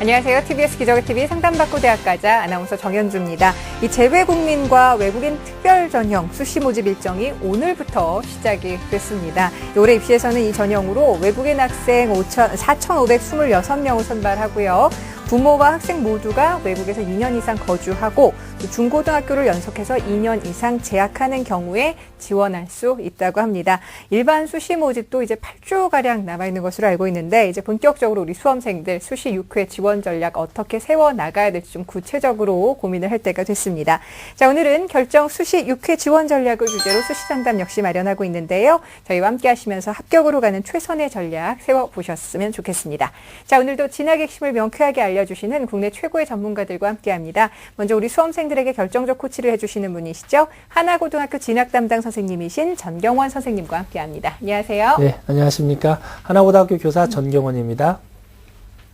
안녕하세요. TBS 기적의TV 상담받고 대학가자 아나운서 정현주입니다. 이 재외국민과 외국인 특별전형 수시 모집 일정이 오늘부터 시작이 됐습니다. 올해 입시에서는 이 전형으로 외국인 학생 4,526명을 선발하고요. 부모와 학생 모두가 외국에서 2년 이상 거주하고 중고등학교를 연속해서 2년 이상 재학하는 경우에 지원할 수 있다고 합니다. 일반 수시 모집도 이제 8주가량 남아있는 것으로 알고 있는데 이제 본격적으로 우리 수험생들 수시 6회 지원 전략 어떻게 세워나가야 될지 좀 구체적으로 고민을 할 때가 됐습니다. 자, 오늘은 결정 수시 6회 지원 전략을 주제로 수시 상담 역시 마련하고 있는데요. 저희와 함께 하시면서 합격으로 가는 최선의 전략 세워보셨으면 좋겠습니다. 자, 오늘도 진학의 핵심을 명쾌하게 알려주시는 국내 최고의 전문가들과 함께합니다. 먼저 우리 수험생들에게 결정적 코치를 해주시는 분이시죠. 하나고등학교 진학 담당 선생님이신 전경원 선생님과 함께합니다. 안녕하세요. 네, 안녕하십니까. 하나고등학교 교사 전경원입니다.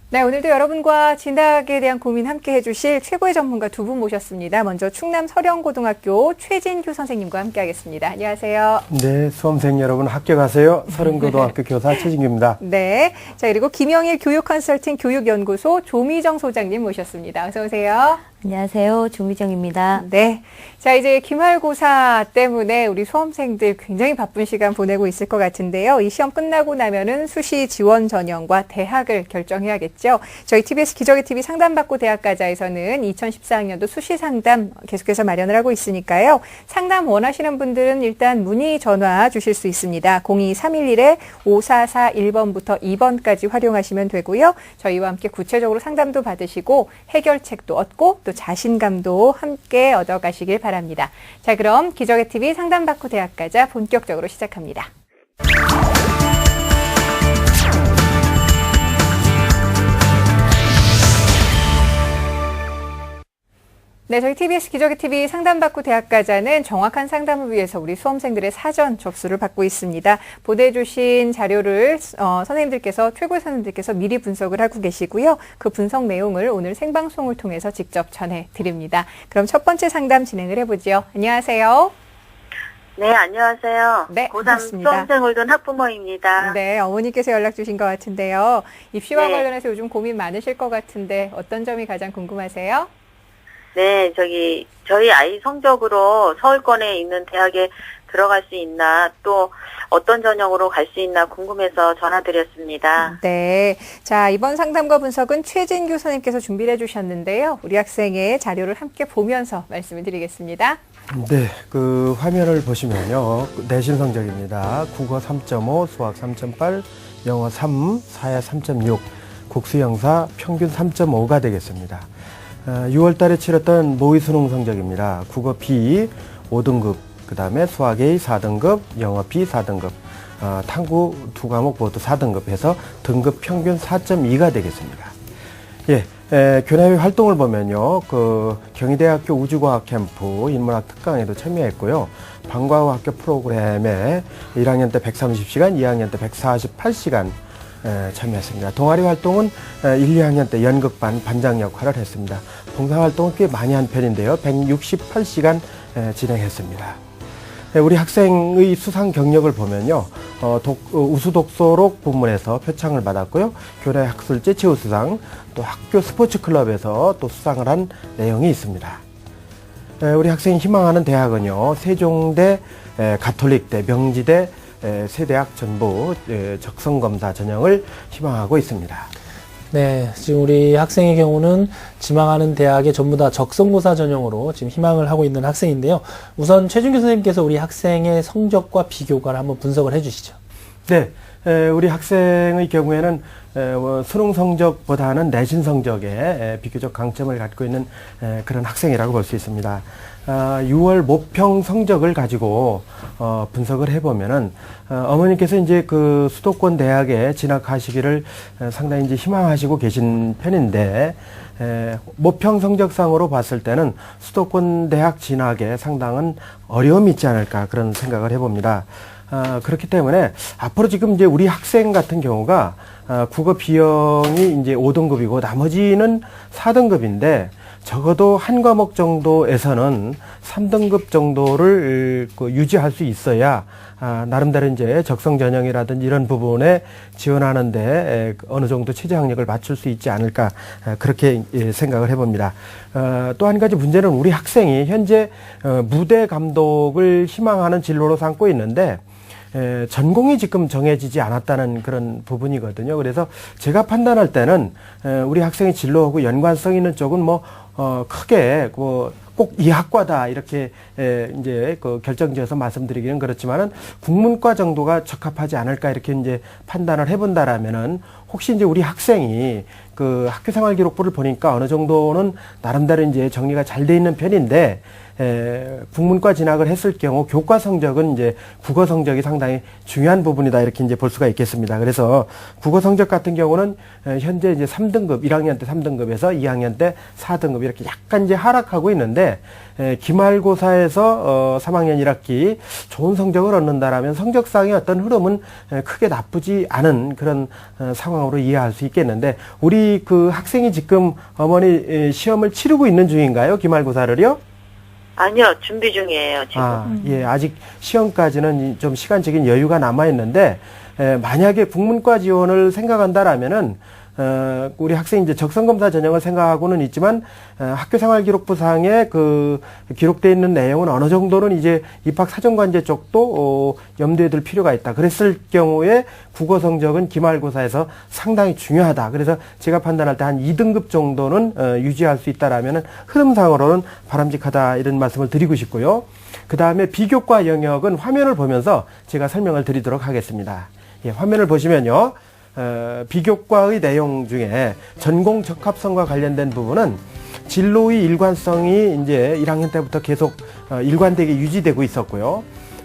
네, 오늘도 여러분과 진학에 대한 고민 함께 해주실 최고의 전문가 두 분 모셨습니다. 먼저 충남 서령고등학교 최진규 선생님과 함께하겠습니다. 안녕하세요. 네, 수험생 여러분 합격하세요. 서령고등학교 교사 최진규입니다. 네, 자 그리고 김영일 교육컨설팅 교육연구소 조미정 소장님 모셨습니다. 어서 오세요. 안녕하세요. 조미정입니다. 네. 자, 이제 기말고사 때문에 우리 수험생들 굉장히 바쁜 시간 보내고 있을 것 같은데요. 이 시험 끝나고 나면은 수시 지원 전형과 대학을 결정해야겠죠. 저희 TBS 기적의TV 상담받고 대학가자에서는 2014학년도 수시 상담 계속해서 마련을 하고 있으니까요. 상담 원하시는 분들은 일단 문의 전화 주실 수 있습니다. 02-311-5441번부터 2번까지 활용하시면 되고요. 저희와 함께 구체적으로 상담도 받으시고 해결책도 얻고 또 자신감도 함께 얻어가시길 바랍니다. 자, 그럼 기적의TV 상담받고 대학가자 본격적으로 시작합니다. 네, 저희 TBS 기적의TV 상담받고 대학가자는 정확한 상담을 위해서 우리 수험생들의 사전 접수를 받고 있습니다. 보내주신 자료를 최고의 선생님들께서 미리 분석을 하고 계시고요. 그 분석 내용을 오늘 생방송을 통해서 직접 전해드립니다. 그럼 첫 번째 상담 진행을 해보죠. 안녕하세요. 네, 안녕하세요. 네, 고3 반갑습니다. 수험생을 둔 학부모입니다. 네, 어머니께서 연락 주신 것 같은데요. 입시와 네. 관련해서 요즘 고민 많으실 것 같은데 어떤 점이 가장 궁금하세요? 네, 저희 아이 성적으로 서울권에 있는 대학에 들어갈 수 있나, 또 어떤 전형으로 갈 수 있나 궁금해서 전화드렸습니다. 네. 자, 이번 상담과 분석은 최진규 선생님께서 준비를 해주셨는데요. 우리 학생의 자료를 함께 보면서 말씀을 드리겠습니다. 네, 그 화면을 보시면요. 내신 성적입니다. 국어 3.5, 수학 3.8, 영어 3, 사회 3.6, 국수영사 평균 3.5가 되겠습니다. 6월 달에 치렀던 모의 수능 성적입니다. 국어 B 5등급, 그 다음에 수학 A 4등급, 영어 B 4등급, 탐구 두 과목 모두 4등급 해서 등급 평균 4.2가 되겠습니다. 예, 교내외 활동을 보면요. 그 경희대학교 우주과학 캠프 인문학 특강에도 참여했고요. 방과후 학교 프로그램에 1학년 때 130시간, 2학년 때 148시간 참여했습니다. 동아리 활동은 1, 2학년 때 연극반 반장 역할을 했습니다. 봉사활동은 꽤 많이 한 편인데요. 168시간 진행했습니다. 우리 학생의 수상 경력을 보면요. 우수독서록 부문에서 표창을 받았고요. 교내 학술제 최우수상, 또 학교 스포츠 클럽에서 또 수상을 한 내용이 있습니다. 우리 학생이 희망하는 대학은요. 세종대, 가톨릭대, 명지대, 세 대학 전부 적성검사 전형을 희망하고 있습니다. 네, 지금 우리 학생의 경우는 지망하는 대학에 전부 다 적성고사 전형으로 지금 희망을 하고 있는 학생인데요. 우선 최준규 선생님께서 우리 학생의 성적과 비교를 한번 분석을 해주시죠. 네, 우리 학생의 경우에는 수능 성적보다는 내신 성적에 비교적 강점을 갖고 있는 그런 학생이라고 볼 수 있습니다. 6월 모평 성적을 가지고 분석을 해보면은 어머니께서 이제 그 수도권 대학에 진학하시기를 상당히 이제 희망하시고 계신 편인데 모평 성적상으로 봤을 때는 수도권 대학 진학에 상당한 어려움이 있지 않을까 그런 생각을 해봅니다. 그렇기 때문에 앞으로 지금 이제 우리 학생 같은 경우가 국어 비영이 이제 5등급이고 나머지는 4등급인데 적어도 한 과목 정도에서는 3등급 정도를 유지할 수 있어야 나름대로 이제 적성 전형이라든지 이런 부분에 지원하는데 어느 정도 최저 학력을 맞출 수 있지 않을까 그렇게 생각을 해봅니다. 또 한 가지 문제는 우리 학생이 현재 무대 감독을 희망하는 진로로 삼고 있는데 전공이 지금 정해지지 않았다는 그런 부분이거든요. 그래서 제가 판단할 때는 우리 학생의 진로하고 연관성 있는 쪽은 크게 꼭 이 학과다 이렇게 이제 결정지어서 말씀드리기는 그렇지만은 국문과 정도가 적합하지 않을까 이렇게 이제 판단을 해본다라면은 혹시 이제 우리 학생이 그 학교생활기록부를 보니까 어느 정도는 나름대로 이제 정리가 잘 돼 있는 편인데 국문과 진학을 했을 경우 교과 성적은 이제 국어 성적이 상당히 중요한 부분이다 이렇게 이제 볼 수가 있겠습니다. 그래서 국어 성적 같은 경우는 현재 이제 3등급, 1학년 때 3등급에서 2학년 때 4등급 이렇게 약간 이제 하락하고 있는데 기말고사에서 3학년 1학기 좋은 성적을 얻는다라면 성적상의 어떤 흐름은 크게 나쁘지 않은 그런 상황으로 이해할 수 있겠는데 우리 그 학생이 지금 어머니 시험을 치르고 있는 중인가요? 기말고사를요? 아니요, 준비 중이에요, 지금. 예, 아직 시험까지는 좀 시간적인 여유가 남아 있는데 만약에 국문과 지원을 생각한다라면은 우리 학생이 이제 적성검사 전형을 생각하고는 있지만 학교생활기록부상에 그 기록되어 있는 내용은 어느 정도는 이제 입학사정관제 쪽도 염두에 둘 필요가 있다. 그랬을 경우에 국어 성적은 기말고사에서 상당히 중요하다. 그래서 제가 판단할 때 한 2등급 정도는 유지할 수 있다라면은 흐름상으로는 바람직하다 이런 말씀을 드리고 싶고요. 그 다음에 비교과 영역은 화면을 보면서 제가 설명을 드리도록 하겠습니다. 예, 화면을 보시면요. 비교과의 내용 중에 전공 적합성과 관련된 부분은 진로의 일관성이 이제 1학년 때부터 계속 일관되게 유지되고 있었고요.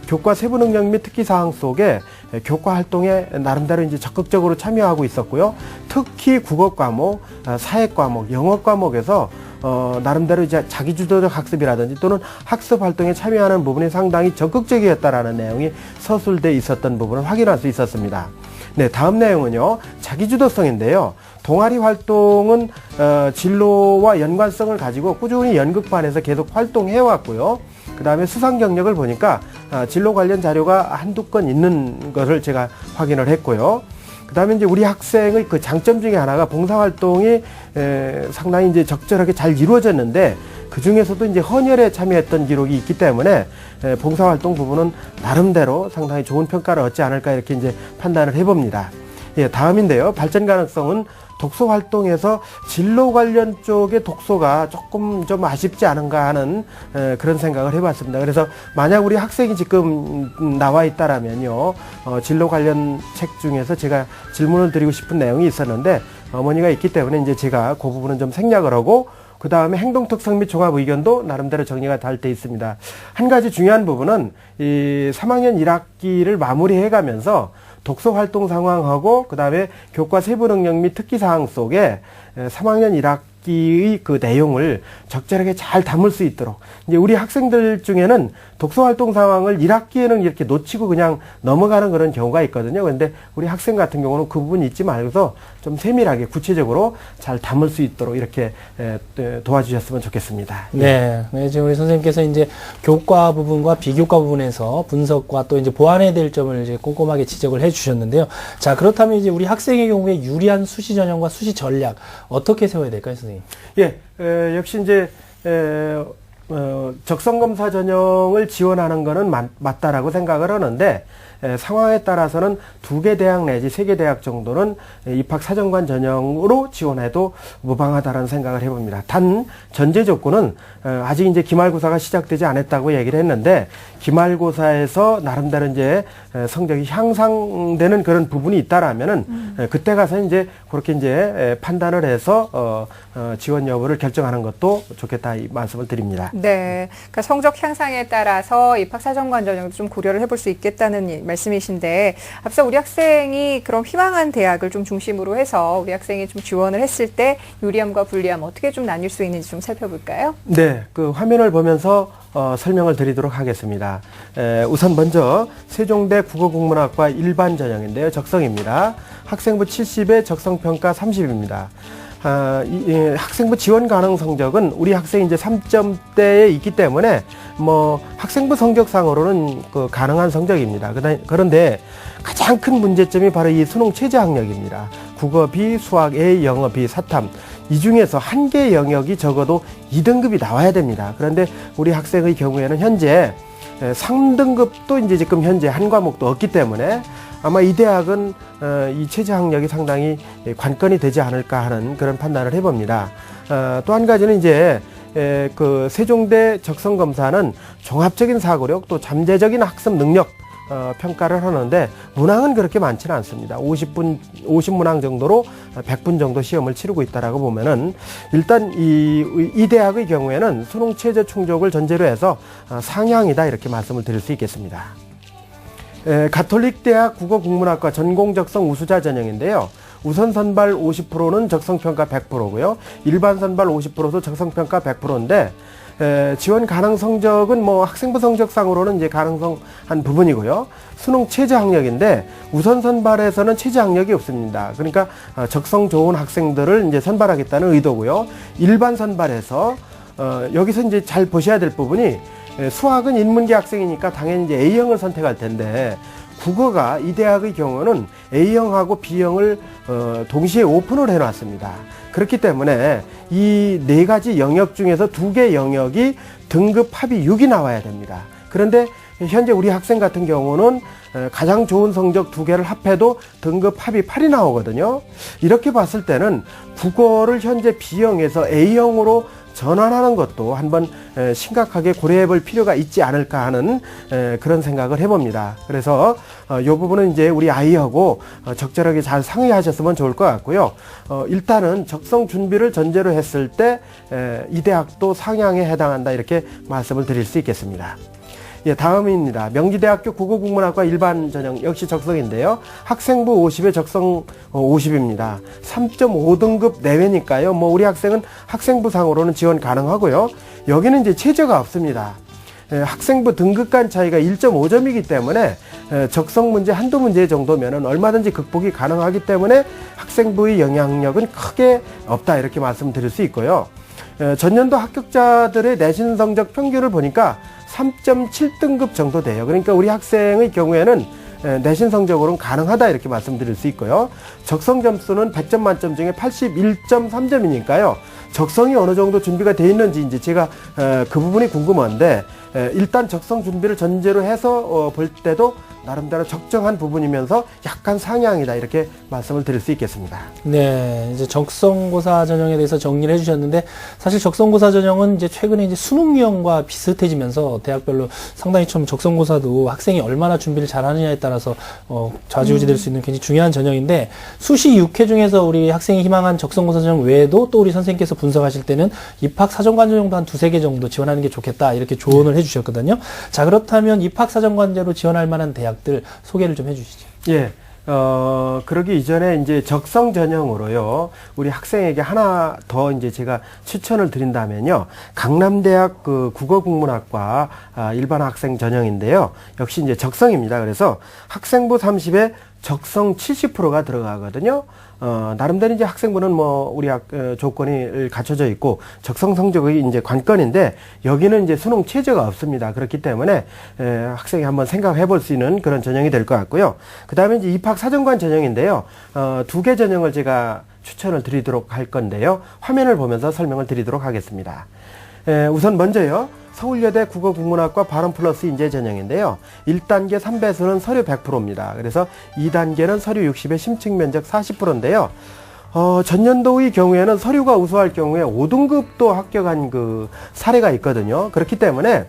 교과 세부 능력 및 특기 사항 속에 교과 활동에 나름대로 이제 적극적으로 참여하고 있었고요. 특히 국어 과목, 사회 과목, 영어 과목에서 나름대로 이제 자기주도적 학습이라든지 또는 학습 활동에 참여하는 부분이 상당히 적극적이었다라는 내용이 서술돼 있었던 부분을 확인할 수 있었습니다. 네, 다음 내용은요. 자기주도성인데요. 동아리 활동은 진로와 연관성을 가지고 꾸준히 연극반에서 계속 활동해왔고요. 그 다음에 수상 경력을 보니까 진로 관련 자료가 한두 건 있는 것을 제가 확인을 했고요. 그 다음에 이제 우리 학생의 그 장점 중에 하나가 봉사활동이 상당히 이제 적절하게 잘 이루어졌는데 그 중에서도 이제 헌혈에 참여했던 기록이 있기 때문에 봉사활동 부분은 나름대로 상당히 좋은 평가를 얻지 않을까 이렇게 이제 판단을 해봅니다. 예, 다음인데요. 발전 가능성은 독서 활동에서 진로 관련 쪽의 독서가 조금 좀 아쉽지 않은가 하는 그런 생각을 해봤습니다. 그래서 만약 우리 학생이 지금 나와 있다라면요, 진로 관련 책 중에서 제가 질문을 드리고 싶은 내용이 있었는데 어머니가 있기 때문에 이제 제가 그 부분은 좀 생략을 하고 그 다음에 행동 특성 및 종합 의견도 나름대로 정리가 잘 돼 있습니다. 한 가지 중요한 부분은 이 3학년 1학기를 마무리해 가면서 독서 활동 상황하고 그 다음에 교과 세부 능력 및 특기 사항 속에 3학년 1학기의 그 내용을 적절하게 잘 담을 수 있도록 이제 우리 학생들 중에는 독서 활동 상황을 1학기에는 이렇게 놓치고 그냥 넘어가는 그런 경우가 있거든요. 그런데 우리 학생 같은 경우는 그 부분 잊지 말고서 좀 세밀하게 구체적으로 잘 담을 수 있도록 이렇게 도와주셨으면 좋겠습니다. 네. 네, 지금 우리 선생님께서 이제 교과 부분과 비교과 부분에서 분석과 또 이제 보완해야 될 점을 이제 꼼꼼하게 지적을 해 주셨는데요. 자, 그렇다면 이제 우리 학생의 경우에 유리한 수시 전형과 수시 전략 어떻게 세워야 될까요, 선생님? 예, 역시 이제 적성검사 전형을 지원하는 거는 맞다라고 생각을 하는데 상황에 따라서는 2개 대학 내지 3개 대학 정도는 입학 사정관 전형으로 지원해도 무방하다라는 생각을 해봅니다. 단 전제 조건은 아직 이제 기말고사가 시작되지 않았다고 얘기를 했는데 기말고사에서 나름대로 이제 성적이 향상되는 그런 부분이 있다라면은 그때 가서 이제 그렇게 이제 판단을 해서 지원 여부를 결정하는 것도 좋겠다 이 말씀을 드립니다. 네. 그러니까 성적 향상에 따라서 입학사정관 전형도 좀 고려를 해볼 수 있겠다는 말씀이신데, 앞서 우리 학생이 그런 희망한 대학을 좀 중심으로 해서 우리 학생이 좀 지원을 했을 때 유리함과 불리함 어떻게 좀 나뉠 수 있는지 좀 살펴볼까요? 네, 그 화면을 보면서 설명을 드리도록 하겠습니다. 우선 먼저 세종대 국어국문학과 일반 전형인데요. 적성입니다. 학생부 70에 적성평가 30입니다. 학생부 지원 가능 성적은 우리 학생이 이제 3점대에 있기 때문에 뭐 학생부 성적상으로는 그 가능한 성적입니다. 그런데 가장 큰 문제점이 바로 이 수능 최저 학력입니다. 국어 B, 수학 A, 영어 B, 사탐. 이 중에서 한 개 영역이 적어도 2등급이 나와야 됩니다. 그런데 우리 학생의 경우에는 현재 3등급도 이제 지금 현재 한 과목도 없기 때문에 아마 이 대학은 이 최저 학력이 상당히 관건이 되지 않을까 하는 그런 판단을 해봅니다. 또 한 가지는 이제 그 세종대 적성검사는 종합적인 사고력 또 잠재적인 학습 능력 평가를 하는데 문항은 그렇게 많지는 않습니다. 50문항 정도로 100분 정도 시험을 치르고 있다라고 보면은 일단 이 대학의 경우에는 수능 최저 충족을 전제로 해서 상향이다 이렇게 말씀을 드릴 수 있겠습니다. 가톨릭대학 국어국문학과 전공적성 우수자 전형인데요. 우선 선발 50%는 적성평가 100%고요. 일반 선발 50%도 적성평가 100%인데 지원 가능 성적은 뭐 학생부 성적상으로는 이제 가능성한 부분이고요. 수능 최저 학력인데 우선 선발에서는 최저 학력이 없습니다. 그러니까 적성 좋은 학생들을 이제 선발하겠다는 의도고요. 일반 선발에서 여기서 이제 잘 보셔야 될 부분이 수학은 인문계 학생이니까 당연히 이제 A형을 선택할 텐데 국어가 이 대학의 경우는 A형하고 B형을 동시에 오픈을 해놨습니다. 그렇기 때문에 이 네 가지 영역 중에서 두 개 영역이 등급 합이 6이 나와야 됩니다. 그런데 현재 우리 학생 같은 경우는 가장 좋은 성적 두 개를 합해도 등급 합이 8이 나오거든요. 이렇게 봤을 때는 국어를 현재 B형에서 A형으로 전환하는 것도 한번 심각하게 고려해 볼 필요가 있지 않을까 하는 그런 생각을 해봅니다. 그래서 이 부분은 이제 우리 아이하고 적절하게 잘 상의하셨으면 좋을 것 같고요. 일단은 적성 준비를 전제로 했을 때 이 대학도 상향에 해당한다 이렇게 말씀을 드릴 수 있겠습니다. 예, 다음입니다. 명지대학교 국어국문학과 일반 전형 역시 적성인데요. 학생부 50에 적성 50입니다. 3.5등급 내외니까요. 뭐 우리 학생은 학생부상으로는 지원 가능하고요. 여기는 이제 최저가 없습니다. 학생부 등급간 차이가 1.5점이기 때문에 적성 문제 한두 문제 정도면은 얼마든지 극복이 가능하기 때문에 학생부의 영향력은 크게 없다 이렇게 말씀드릴 수 있고요. 전년도 합격자들의 내신 성적 평균을 보니까 3.7등급 정도 돼요. 그러니까 우리 학생의 경우에는 내신 성적으로는 가능하다 이렇게 말씀드릴 수 있고요. 적성 점수는 100점 만점 중에 81.3점이니까요. 적성이 어느 정도 준비가 돼 있는지 이제 제가 그 부분이 궁금한데 일단 적성 준비를 전제로 해서 볼 때도 나름대로 적정한 부분이면서 약간 상향이다 이렇게 말씀을 드릴 수 있겠습니다. 네, 이제 적성고사 전형에 대해서 정리를 해주셨는데 사실 적성고사 전형은 이제 최근에 이제 수능 유형과 비슷해지면서 대학별로 상당히 좀 적성고사도 학생이 얼마나 준비를 잘하느냐에 따라서 좌지우지될 수 있는 굉장히 중요한 전형인데 수시 6회 중에서 우리 학생이 희망한 적성고사 전형 외에도 또 우리 선생님께서 분석하실 때는 입학사정관 전형도 한 2-3개 정도 지원하는 게 좋겠다 이렇게 조언을 해주셨거든요. 자, 그렇다면 입학사정관제로 지원할 만한 대학들 소개를 좀 해주시죠. 예. 그러기 이전에 이제 적성 전형으로요, 우리 학생에게 하나 더 이제 제가 추천을 드린다면요, 강남대학 그 국어국문학과 일반 학생 전형인데요, 역시 이제 적성입니다. 그래서 학생부 30에 적성 70%가 들어가거든요. 나름대로 이제 학생부는 뭐 우리 조건이 갖춰져 있고 적성 성적이 이제 관건인데 여기는 이제 수능 최저가 없습니다. 그렇기 때문에 학생이 한번 생각해 볼 수 있는 그런 전형이 될 것 같고요. 그 다음에 이제 입학 사정관 전형인데요. 2개 전형을 제가 추천을 드리도록 할 건데요. 화면을 보면서 설명을 드리도록 하겠습니다. 우선 먼저요. 서울여대 국어국문학과 발언플러스 인재 전형인데요. 1단계 3배수는 서류 100%입니다. 그래서 2단계는 서류 60에 심층 면적 40%인데요. 전년도의 경우에는 서류가 우수할 경우에 5등급도 합격한 그 사례가 있거든요. 그렇기 때문에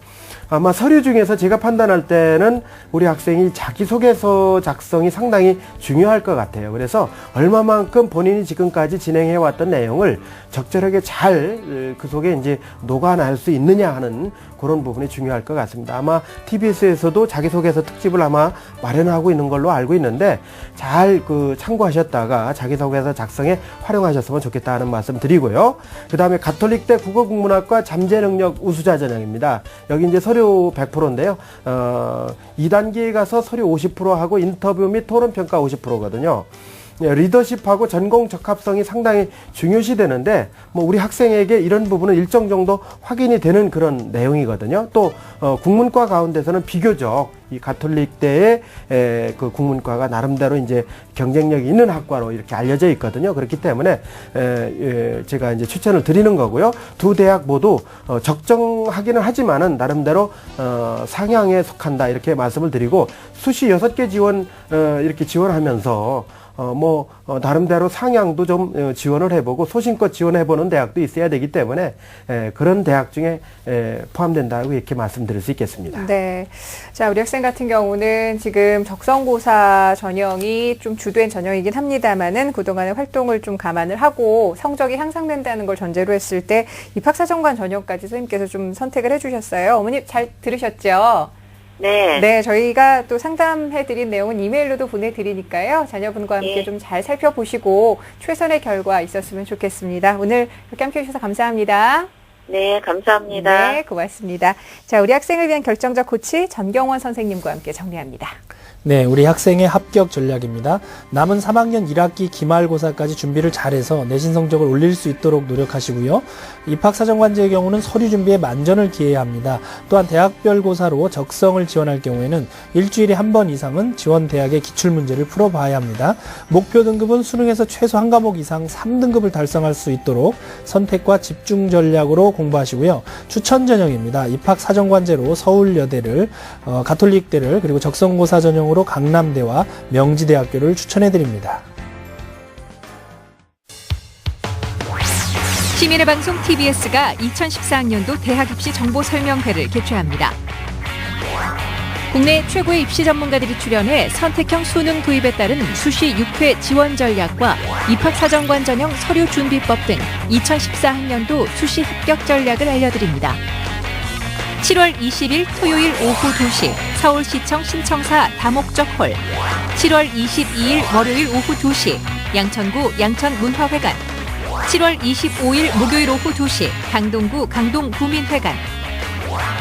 아마 서류 중에서 제가 판단할 때는 우리 학생이 자기소개서 작성이 상당히 중요할 것 같아요. 그래서 얼마만큼 본인이 지금까지 진행해왔던 내용을 적절하게 잘 그 속에 이제 녹아낼 수 있느냐 하는 그런 부분이 중요할 것 같습니다. 아마 TBS에서도 자기소개서 특집을 아마 마련하고 있는 걸로 알고 있는데 잘 참고하셨다가 자기소개서 작성에 활용하셨으면 좋겠다 하는 말씀 드리고요. 그 다음에 가톨릭대 국어국문학과 잠재능력 우수자 전형입니다. 여기 이제 서류 100%인데요. 2단계에 가서 서류 50%하고 인터뷰 및 토론평가 50%거든요. 리더십하고 전공 적합성이 상당히 중요시 되는데 우리 학생에게 이런 부분은 일정 정도 확인이 되는 그런 내용이거든요. 또 국문과 가운데서는 비교적 이 가톨릭대의 그 국문과가 나름대로 이제 경쟁력이 있는 학과로 이렇게 알려져 있거든요. 그렇기 때문에 제가 이제 추천을 드리는 거고요. 두 대학 모두 적정하기는 하지만은 나름대로 상향에 속한다 이렇게 말씀을 드리고 수시 6개 지원 이렇게 지원하면서 나름대로 상향도 좀 지원을 해보고 소신껏 지원해보는 대학도 있어야 되기 때문에 그런 대학 중에 포함된다고 이렇게 말씀드릴 수 있겠습니다. 네. 자, 우리 학생 같은 경우는 지금 적성고사 전형이 좀 주된 전형이긴 합니다만은 그동안의 활동을 좀 감안을 하고 성적이 향상된다는 걸 전제로 했을 때 입학사정관 전형까지 선생님께서 좀 선택을 해주셨어요. 어머니 잘 들으셨죠? 네. 네, 저희가 또 상담해드린 내용은 이메일로도 보내드리니까요. 자녀분과 함께 네. 좀 잘 살펴보시고 최선의 결과 있었으면 좋겠습니다. 오늘 이렇게 함께 해주셔서 감사합니다. 네, 감사합니다. 네, 고맙습니다. 자, 우리 학생을 위한 결정적 코치 전경원 선생님과 함께 정리합니다. 네, 우리 학생의 합격 전략입니다. 남은 3학년 1학기 기말고사까지 준비를 잘해서 내신 성적을 올릴 수 있도록 노력하시고요. 입학사정관제의 경우는 서류 준비에 만전을 기해야 합니다. 또한 대학별 고사로 적성을 지원할 경우에는 일주일에 한 번 이상은 지원 대학의 기출문제를 풀어봐야 합니다. 목표 등급은 수능에서 최소 한 과목 이상 3등급을 달성할 수 있도록 선택과 집중 전략으로 공부하시고요. 추천 전형입니다. 입학사정관제로 서울여대를, 가톨릭대를 그리고 적성고사 전형으로 강남대와 명지대학교를 추천해드립니다. 시민의 방송 TBS가 2014학년도 대학 입시 정보 설명회를 개최합니다. 국내 최고의 입시 전문가들이 출연해 선택형 수능 도입에 따른 수시 6회 지원 전략과 입학사정관 전형 서류 준비법 등 2014학년도 수시 합격 전략을 알려드립니다. 7월 20일 토요일 오후 2시 서울시청 신청사 다목적홀, 7월 22일 월요일 오후 2시 양천구 양천문화회관, 7월 25일 목요일 오후 2시 강동구 강동구민회관.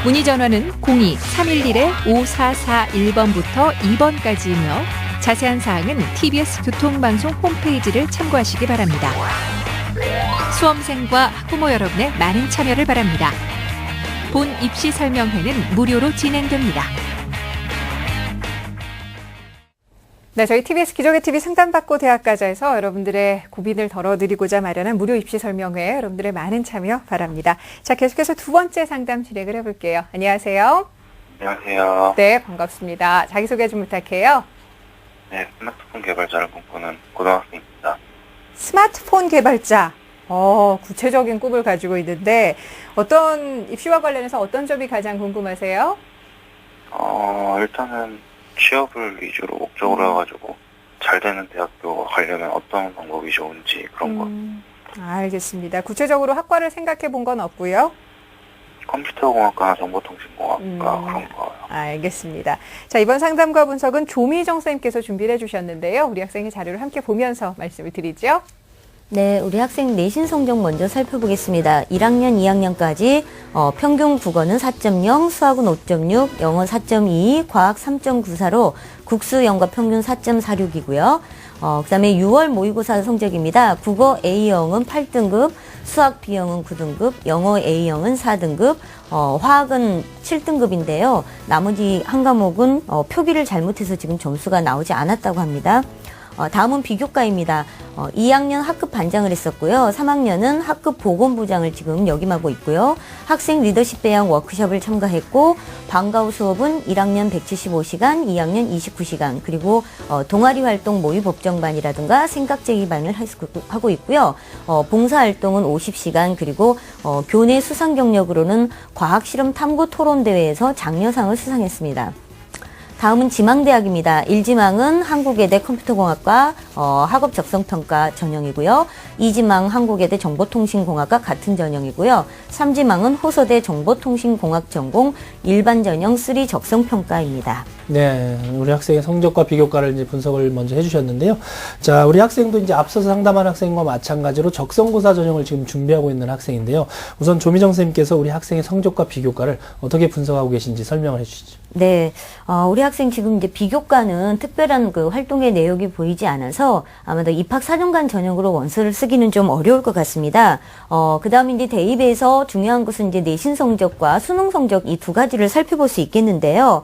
문의 전화는 02-311-5441번부터 2번까지이며 자세한 사항은 TBS 교통방송 홈페이지를 참고하시기 바랍니다. 수험생과 학부모 여러분의 많은 참여를 바랍니다. 본 입시 설명회는 무료로 진행됩니다. 네, 저희 TBS 기적의 TV 상담받고 대학가자에서 여러분들의 고민을 덜어드리고자 마련한 무료 입시 설명회, 여러분들의 많은 참여 바랍니다. 자, 계속해서 두 번째 상담 진행을 해볼게요. 안녕하세요. 안녕하세요. 네, 반갑습니다. 자기소개 좀 부탁해요. 네, 스마트폰 개발자를 꿈꾸는 고등학생입니다. 스마트폰 개발자. 구체적인 꿈을 가지고 있는데 어떤 입시와 관련해서 어떤 점이 가장 궁금하세요? 일단은 취업을 위주로 목적으로 해가지고 잘 되는 대학교 가려면 어떤 방법이 좋은지 그런 거. 알겠습니다. 구체적으로 학과를 생각해 본 건 없고요. 컴퓨터공학과나 정보통신공학과 그런 거요. 알겠습니다. 자, 이번 상담과 분석은 조미정 선생님께서 준비를 해주셨는데요. 우리 학생의 자료를 함께 보면서 말씀을 드리죠. 네, 우리 학생 내신 성적 먼저 살펴보겠습니다. 1학년, 2학년까지 평균 국어는 4.0, 수학은 5.6, 영어 4.2, 과학 3.94로 국수, 영과 평균 4.46이고요. 그다음에 6월 모의고사 성적입니다. 국어 A형은 8등급, 수학 B형은 9등급, 영어 A형은 4등급, 화학은 7등급인데요. 나머지 한 과목은 표기를 잘못해서 지금 점수가 나오지 않았다고 합니다. 다음은 비교과입니다. 2학년 학급 반장을 했었고요. 3학년은 학급 보건부장을 지금 역임하고 있고요. 학생 리더십 배양 워크숍을 참가했고 방과후 수업은 1학년 175시간, 2학년 29시간, 그리고 동아리 활동 모의 법정반이라든가 생각제기반을 하고 있고요. 봉사활동은 50시간, 그리고 교내 수상 경력으로는 과학실험 탐구 토론대회에서 장려상을 수상했습니다. 다음은 지망대학입니다. 1지망은 한국외대 컴퓨터공학과 학업 적성평가 전형이고요. 2지망 한국외대 정보통신공학과 같은 전형이고요. 3지망은 호서대 정보통신공학 전공 일반 전형 3 적성평가입니다. 네, 우리 학생의 성적과 비교과를 이제 분석을 먼저 해주셨는데요. 자, 우리 학생도 이제 앞서서 상담한 학생과 마찬가지로 적성고사 전형을 지금 준비하고 있는 학생인데요. 우선 조미정 선생님께서 우리 학생의 성적과 비교과를 어떻게 분석하고 계신지 설명을 해주시죠. 네, 우리 학생 지금 이제 비교과는 특별한 그 활동의 내역이 보이지 않아서 아마도 입학사정관 전형으로 원서를 쓰기는 좀 어려울 것 같습니다. 그 다음에 이제 대입에서 중요한 것은 이제 내신 성적과 수능 성적 이 두 가지를 살펴볼 수 있겠는데요.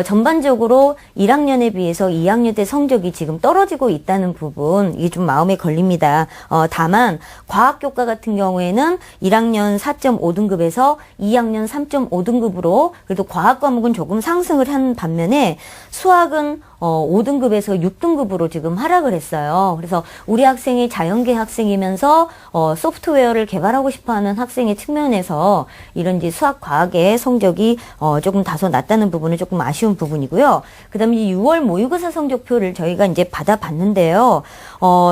전반적으로 1학년에 비해서 2학년 때 성적이 지금 떨어지고 있다는 부분, 이게 좀 마음에 걸립니다. 다만, 과학교과 같은 경우에는 1학년 4.5등급에서 2학년 3.5등급으로 그래도 과학 과목은 조금 상승을 한 반면에 수학은 5등급에서 6등급으로 지금 하락을 했어요. 그래서 우리 학생이 자연계 학생이면서 소프트웨어를 개발하고 싶어하는 학생의 측면에서 이런 이제 수학 과학의 성적이 조금 다소 낮다는 부분은 조금 아쉬운 부분이고요. 그다음에 이제 6월 모의고사 성적표를 저희가 이제 받아봤는데요.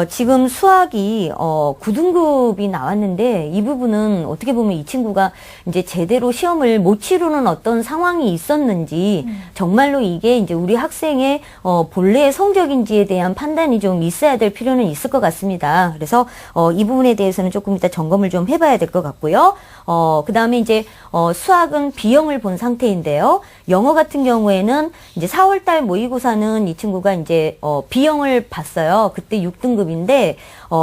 지금 수학이 9등급이 나왔는데 이 부분은 어떻게 보면 이 친구가 이제 제대로 시험을 못 치르는 어떤 상황이 있었는지 정말로 이게 이제 우리 학생의 본래의 성적인지에 대한 판단이 좀 있어야 될 필요는 있을 것 같습니다. 그래서 이 부분에 대해서는 조금 이따 점검을 좀 해봐야 될 것 같고요. 그 다음에 이제 수학은 B형을 본 상태인데요. 영어 같은 경우에는 이제 4월달 모의고사는 이 친구가 이제 B형을 봤어요. 그때 6등급인데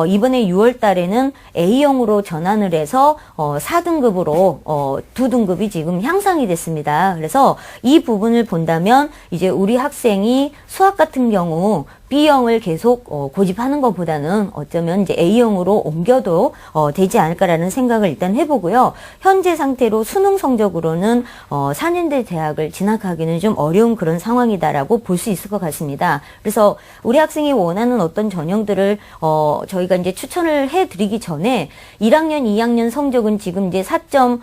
이번에 6월달에는 A형으로 전환을 해서 4등급으로 2등급이 지금 향상이 됐습니다. 그래서 이 부분을 본다면 이제 우리 학생이 수학 같은 경우 B형을 계속 고집하는 것보다는 어쩌면 이제 A형으로 옮겨도 되지 않을까라는 생각을 일단 해보고요. 현재 상태로 수능 성적으로는 4년대 대학을 진학하기는 좀 어려운 그런 상황이다라고 볼 수 있을 것 같습니다. 그래서 우리 학생이 원하는 어떤 전형들을 저희가 이제 추천을 해드리기 전에 1학년, 2학년 성적은 지금 이제 4점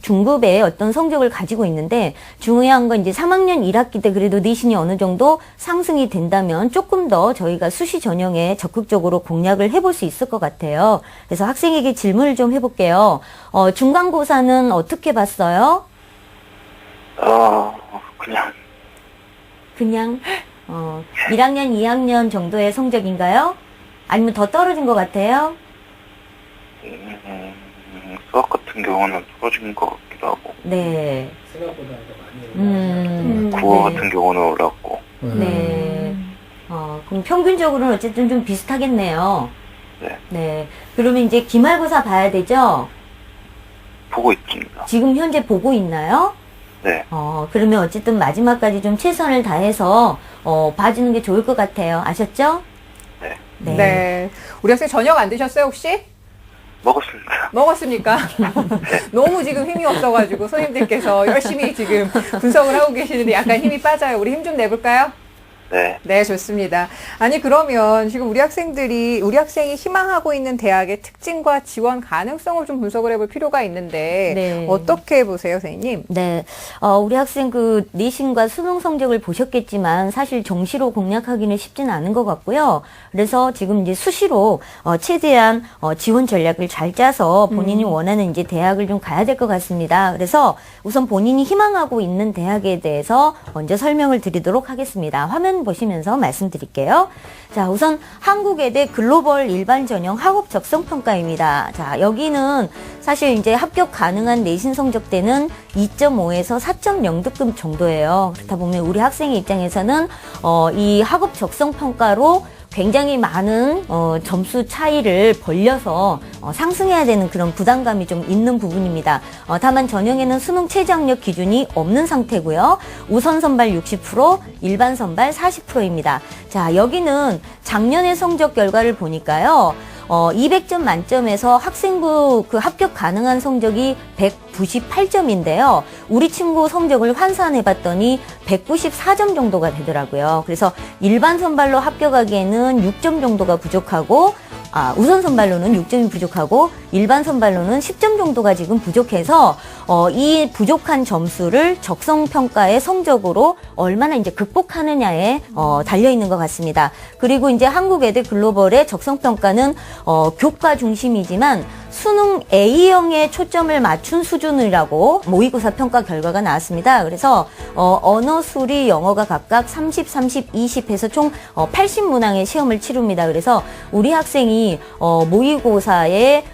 중급의 어떤 성적을 가지고 있는데 중요한 건 이제 3학년 1학기 때 그래도 내신이 어느 정도 상승이 된다면 조금 더 저희가 수시 전형에 적극적으로 공략을 해볼 수 있을 것 같아요. 그래서 학생에게 질문을 좀 해볼게요. 중간고사는 어떻게 봤어요? 그냥 1학년, 2학년 정도의 성적인가요? 아니면 더 떨어진 것 같아요? 수학 같은 경우는 떨어진 것 같기도 하고. 네. 생각보다 많이 국어 네. 같은 경우는 올랐고. 네. 그럼 평균적으로는 어쨌든 좀 비슷하겠네요. 네. 네. 그러면 이제 기말고사 봐야 되죠? 보고 있습니다. 지금 현재 보고 있나요? 네. 그러면 어쨌든 마지막까지 좀 최선을 다해서, 봐주는 게 좋을 것 같아요. 아셨죠? 네. 네. 우리 학생 저녁 안 드셨어요, 혹시? 먹었습니다. 먹었습니까? 너무 지금 힘이 없어가지고 선생님들께서 열심히 지금 분석을 하고 계시는데 약간 힘이 빠져요. 우리 힘 좀 내볼까요? 네. 네, 좋습니다. 아니, 그러면 지금 우리 학생이 희망하고 있는 대학의 특징과 지원 가능성을 좀 분석을 해볼 필요가 있는데, 네. 어떻게 보세요, 선생님? 네. 우리 학생 그 내신과 수능 성적을 보셨겠지만 사실 정시로 공략하기는 쉽지는 않은 것 같고요. 그래서 지금 이제 수시로 최대한 지원 전략을 잘 짜서 본인이 원하는 이제 대학을 좀 가야 될 것 같습니다. 그래서 우선 본인이 희망하고 있는 대학에 대해서 먼저 설명을 드리도록 하겠습니다. 화면 보시면서 말씀드릴게요. 자, 우선 한국외대 글로벌 일반 전형 학업 적성 평가입니다. 자, 여기는 사실 이제 합격 가능한 내신 성적대는 2.5에서 4.0등급 정도예요. 그렇다 보면 우리 학생의 입장에서는 이 학업 적성 평가로 굉장히 많은 점수 차이를 벌려서 상승해야 되는 그런 부담감이 좀 있는 부분입니다. 다만 전형에는 수능 최저학력 기준이 없는 상태고요. 우선 선발 60%, 일반 선발 40%입니다. 자, 여기는 작년의 성적 결과를 보니까요. 200점 만점에서 학생부 그 합격 가능한 성적이 198점인데요. 우리 친구 성적을 환산해 봤더니 194점 정도가 되더라고요. 그래서 일반 선발로 합격하기에는 6점 정도가 부족하고 우선 선발로는 6점이 부족하고 일반 선발로는 10점 정도가 지금 부족해서 이 부족한 점수를 적성평가의 성적으로 얼마나 이제 극복하느냐에 달려 있는 것 같습니다. 그리고 이제 한국외대 글로벌의 적성평가는 교과 중심이지만 수능 A형에 초점을 맞춘 수준이라고 모의고사 평가 결과가 나왔습니다. 그래서 언어, 수리, 영어가 각각 30, 30, 20 해서 총 80문항의 시험을 치릅니다. 그래서 우리 학생이 모의고사의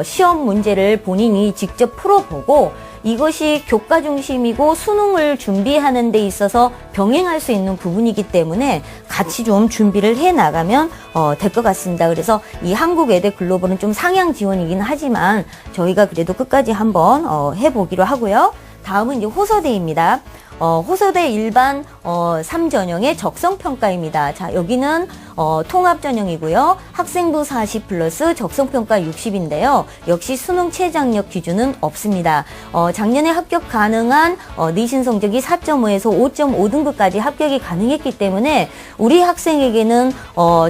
시험 문제를 본인이 직접 풀어보고 이것이 교과 중심이고 수능을 준비하는 데 있어서 병행할 수 있는 부분이기 때문에 같이 좀 준비를 해 나가면 될 것 같습니다. 그래서 이 한국외대 글로벌은 좀 상향 지원이긴 하지만 저희가 그래도 끝까지 한번 해보기로 하고요. 다음은 이제 호서대입니다. 호서대 일반 3전형의 적성평가입니다. 자, 여기는 통합전형이고요. 학생부 40 플러스 적성평가 60인데요. 역시 수능 최저학력 기준은 없습니다. 작년에 합격 가능한 내신 성적이 4.5에서 5.5등급까지 합격이 가능했기 때문에 우리 학생에게는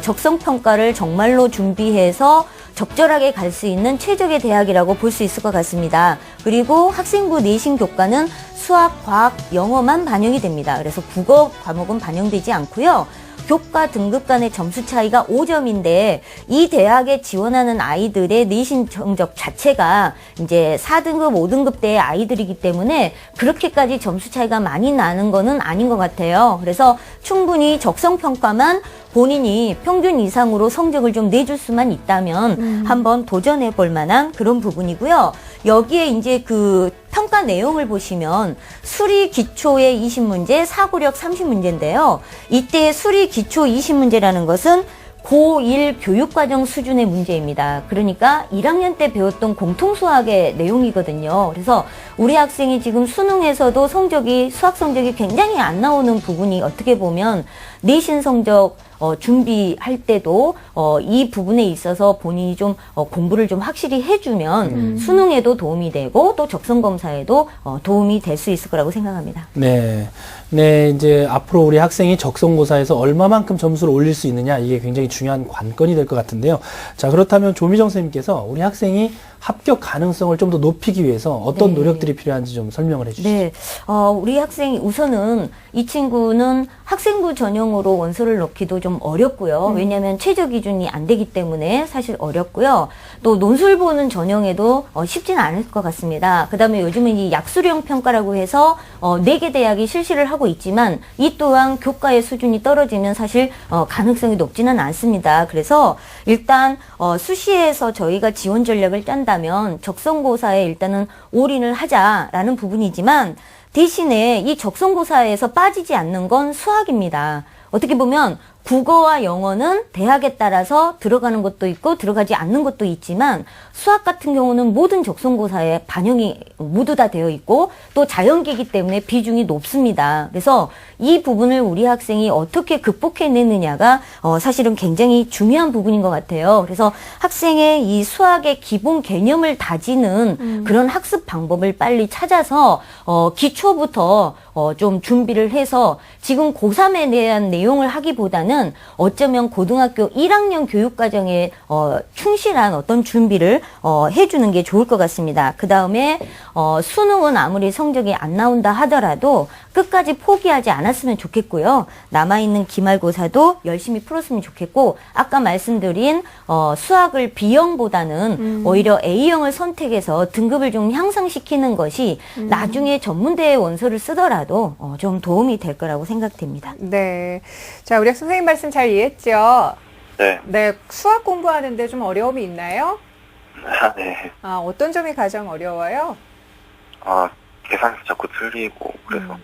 적성평가를 정말로 준비해서 적절하게 갈 수 있는 최적의 대학이라고 볼 수 있을 것 같습니다. 그리고 학생부 내신 교과는 수학, 과학, 영어만 반영이 됩니다. 그래서 국어 과목은 반영되지 않고요. 교과 등급 간의 점수 차이가 5점인데 이 대학에 지원하는 아이들의 내신 성적 자체가 이제 4등급, 5등급대의 아이들이기 때문에 그렇게까지 점수 차이가 많이 나는 거는 아닌 것 같아요. 그래서 충분히 적성평가만 본인이 평균 이상으로 성적을 좀 내줄 수만 있다면 한번 도전해 볼 만한 그런 부분이고요. 여기에 이제 그 평가 내용을 보시면 수리 기초의 20문제, 사고력 30문제인데요. 이때 수리 기초 20문제라는 것은 고1 교육과정 수준의 문제입니다. 그러니까 1학년 때 배웠던 공통수학의 내용이거든요. 그래서 우리 학생이 지금 수능에서도 수학 성적이 굉장히 안 나오는 부분이 어떻게 보면 내신 성적 준비할 때도 이 부분에 있어서 본인이 좀 공부를 좀 확실히 해주면 수능에도 도움이 되고 또 적성검사에도 도움이 될 수 있을 거라고 생각합니다. 네. 네, 이제 앞으로 우리 학생이 적성고사에서 얼마만큼 점수를 올릴 수 있느냐, 이게 굉장히 중요한 관건이 될 것 같은데요. 자, 그렇다면 조미정 선생님께서 우리 학생이 합격 가능성을 좀 더 높이기 위해서 어떤 노력들이 필요한지 좀 설명을 해주시죠. 네, 우리 학생이 우선은 이 친구는 학생부 전형으로 원서를 넣기도 좀 어렵고요. 왜냐하면 최저 기준이 안 되기 때문에 사실 어렵고요. 또 논술 보는 전형에도 쉽지는 않을 것 같습니다. 그다음에 요즘은 이 약수령 평가라고 해서 4개 대학이 실시를 하고 있지만 이 또한 교과의 수준이 떨어지면 사실 가능성이 높지는 않습니다. 그래서 일단 수시에서 저희가 지원 전략을 짠다면 적성고사에 일단은 올인을 하자라는 부분이지만 대신에 이 적성고사에서 빠지지 않는 건 수학입니다. 어떻게 보면 국어와 영어는 대학에 따라서 들어가는 것도 있고 들어가지 않는 것도 있지만 수학 같은 경우는 모든 적성고사에 반영이 모두 다 되어 있고 또 자연계이기 때문에 비중이 높습니다. 그래서 이 부분을 우리 학생이 어떻게 극복해내느냐가 사실은 굉장히 중요한 부분인 것 같아요. 그래서 학생의 이 수학의 기본 개념을 다지는 그런 학습 방법을 빨리 찾아서 기초부터 좀 준비를 해서 지금 고3에 대한 내용을 하기보다는 어쩌면 고등학교 1학년 교육과정에 충실한 어떤 준비를 해주는 게 좋을 것 같습니다. 그 다음에 수능은 아무리 성적이 안 나온다 하더라도 끝까지 포기하지 않았으면 좋겠고요. 남아있는 기말고사도 열심히 풀었으면 좋겠고 아까 말씀드린 수학을 B형보다는 오히려 A형을 선택해서 등급을 좀 향상시키는 것이 나중에 전문대의 원서를 쓰더라도 좀 도움이 될 거라고 생각됩니다. 네. 자, 우리 선생님 말씀 잘 이해했죠? 네. 네. 수학 공부하는데 좀 어려움이 있나요? 네. 어떤 점이 가장 어려워요? 계산서 자꾸 틀리고 그래서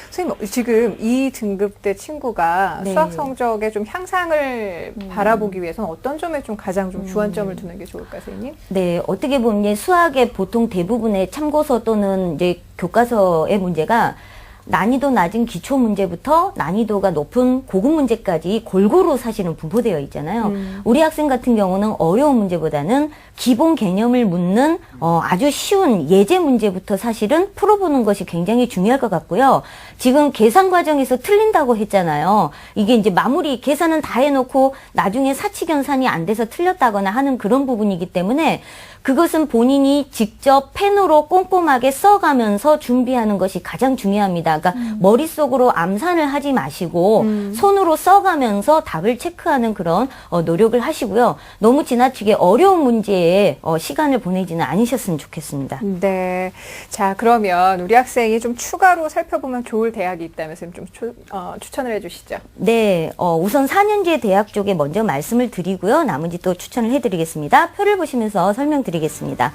선생님, 지금 이 등급대 친구가 네. 수학 성적의 좀 향상을 바라보기 위해서는 어떤 점에 좀 가장 좀 주안점을 두는 게 좋을까요, 선생님? 네, 어떻게 보면 수학의 보통 대부분의 참고서 또는 이제 교과서의 문제가 난이도 낮은 기초 문제부터 난이도가 높은 고급 문제까지 골고루 사실은 분포되어 있잖아요. 우리 학생 같은 경우는 어려운 문제보다는 기본 개념을 묻는 아주 쉬운 예제 문제부터 사실은 풀어보는 것이 굉장히 중요할 것 같고요. 지금 계산 과정에서 틀린다고 했잖아요. 이게 이제 마무리 계산은 다 해놓고 나중에 사치견산이 안 돼서 틀렸다거나 하는 그런 부분이기 때문에 그것은 본인이 직접 펜으로 꼼꼼하게 써가면서 준비하는 것이 가장 중요합니다. 그러니까 머릿속으로 암산을 하지 마시고 손으로 써가면서 답을 체크하는 그런 노력을 하시고요. 너무 지나치게 어려운 문제에 시간을 보내지는 않으셨으면 좋겠습니다. 네. 자, 그러면 우리 학생이 좀 추가로 살펴보면 좋을 대학이 있다면 선생님 좀 추천을 해주시죠. 네, 우선 4년제 대학 쪽에 먼저 말씀을 드리고요. 나머지 또 추천을 해드리겠습니다. 표를 보시면서 설명드리겠습니다.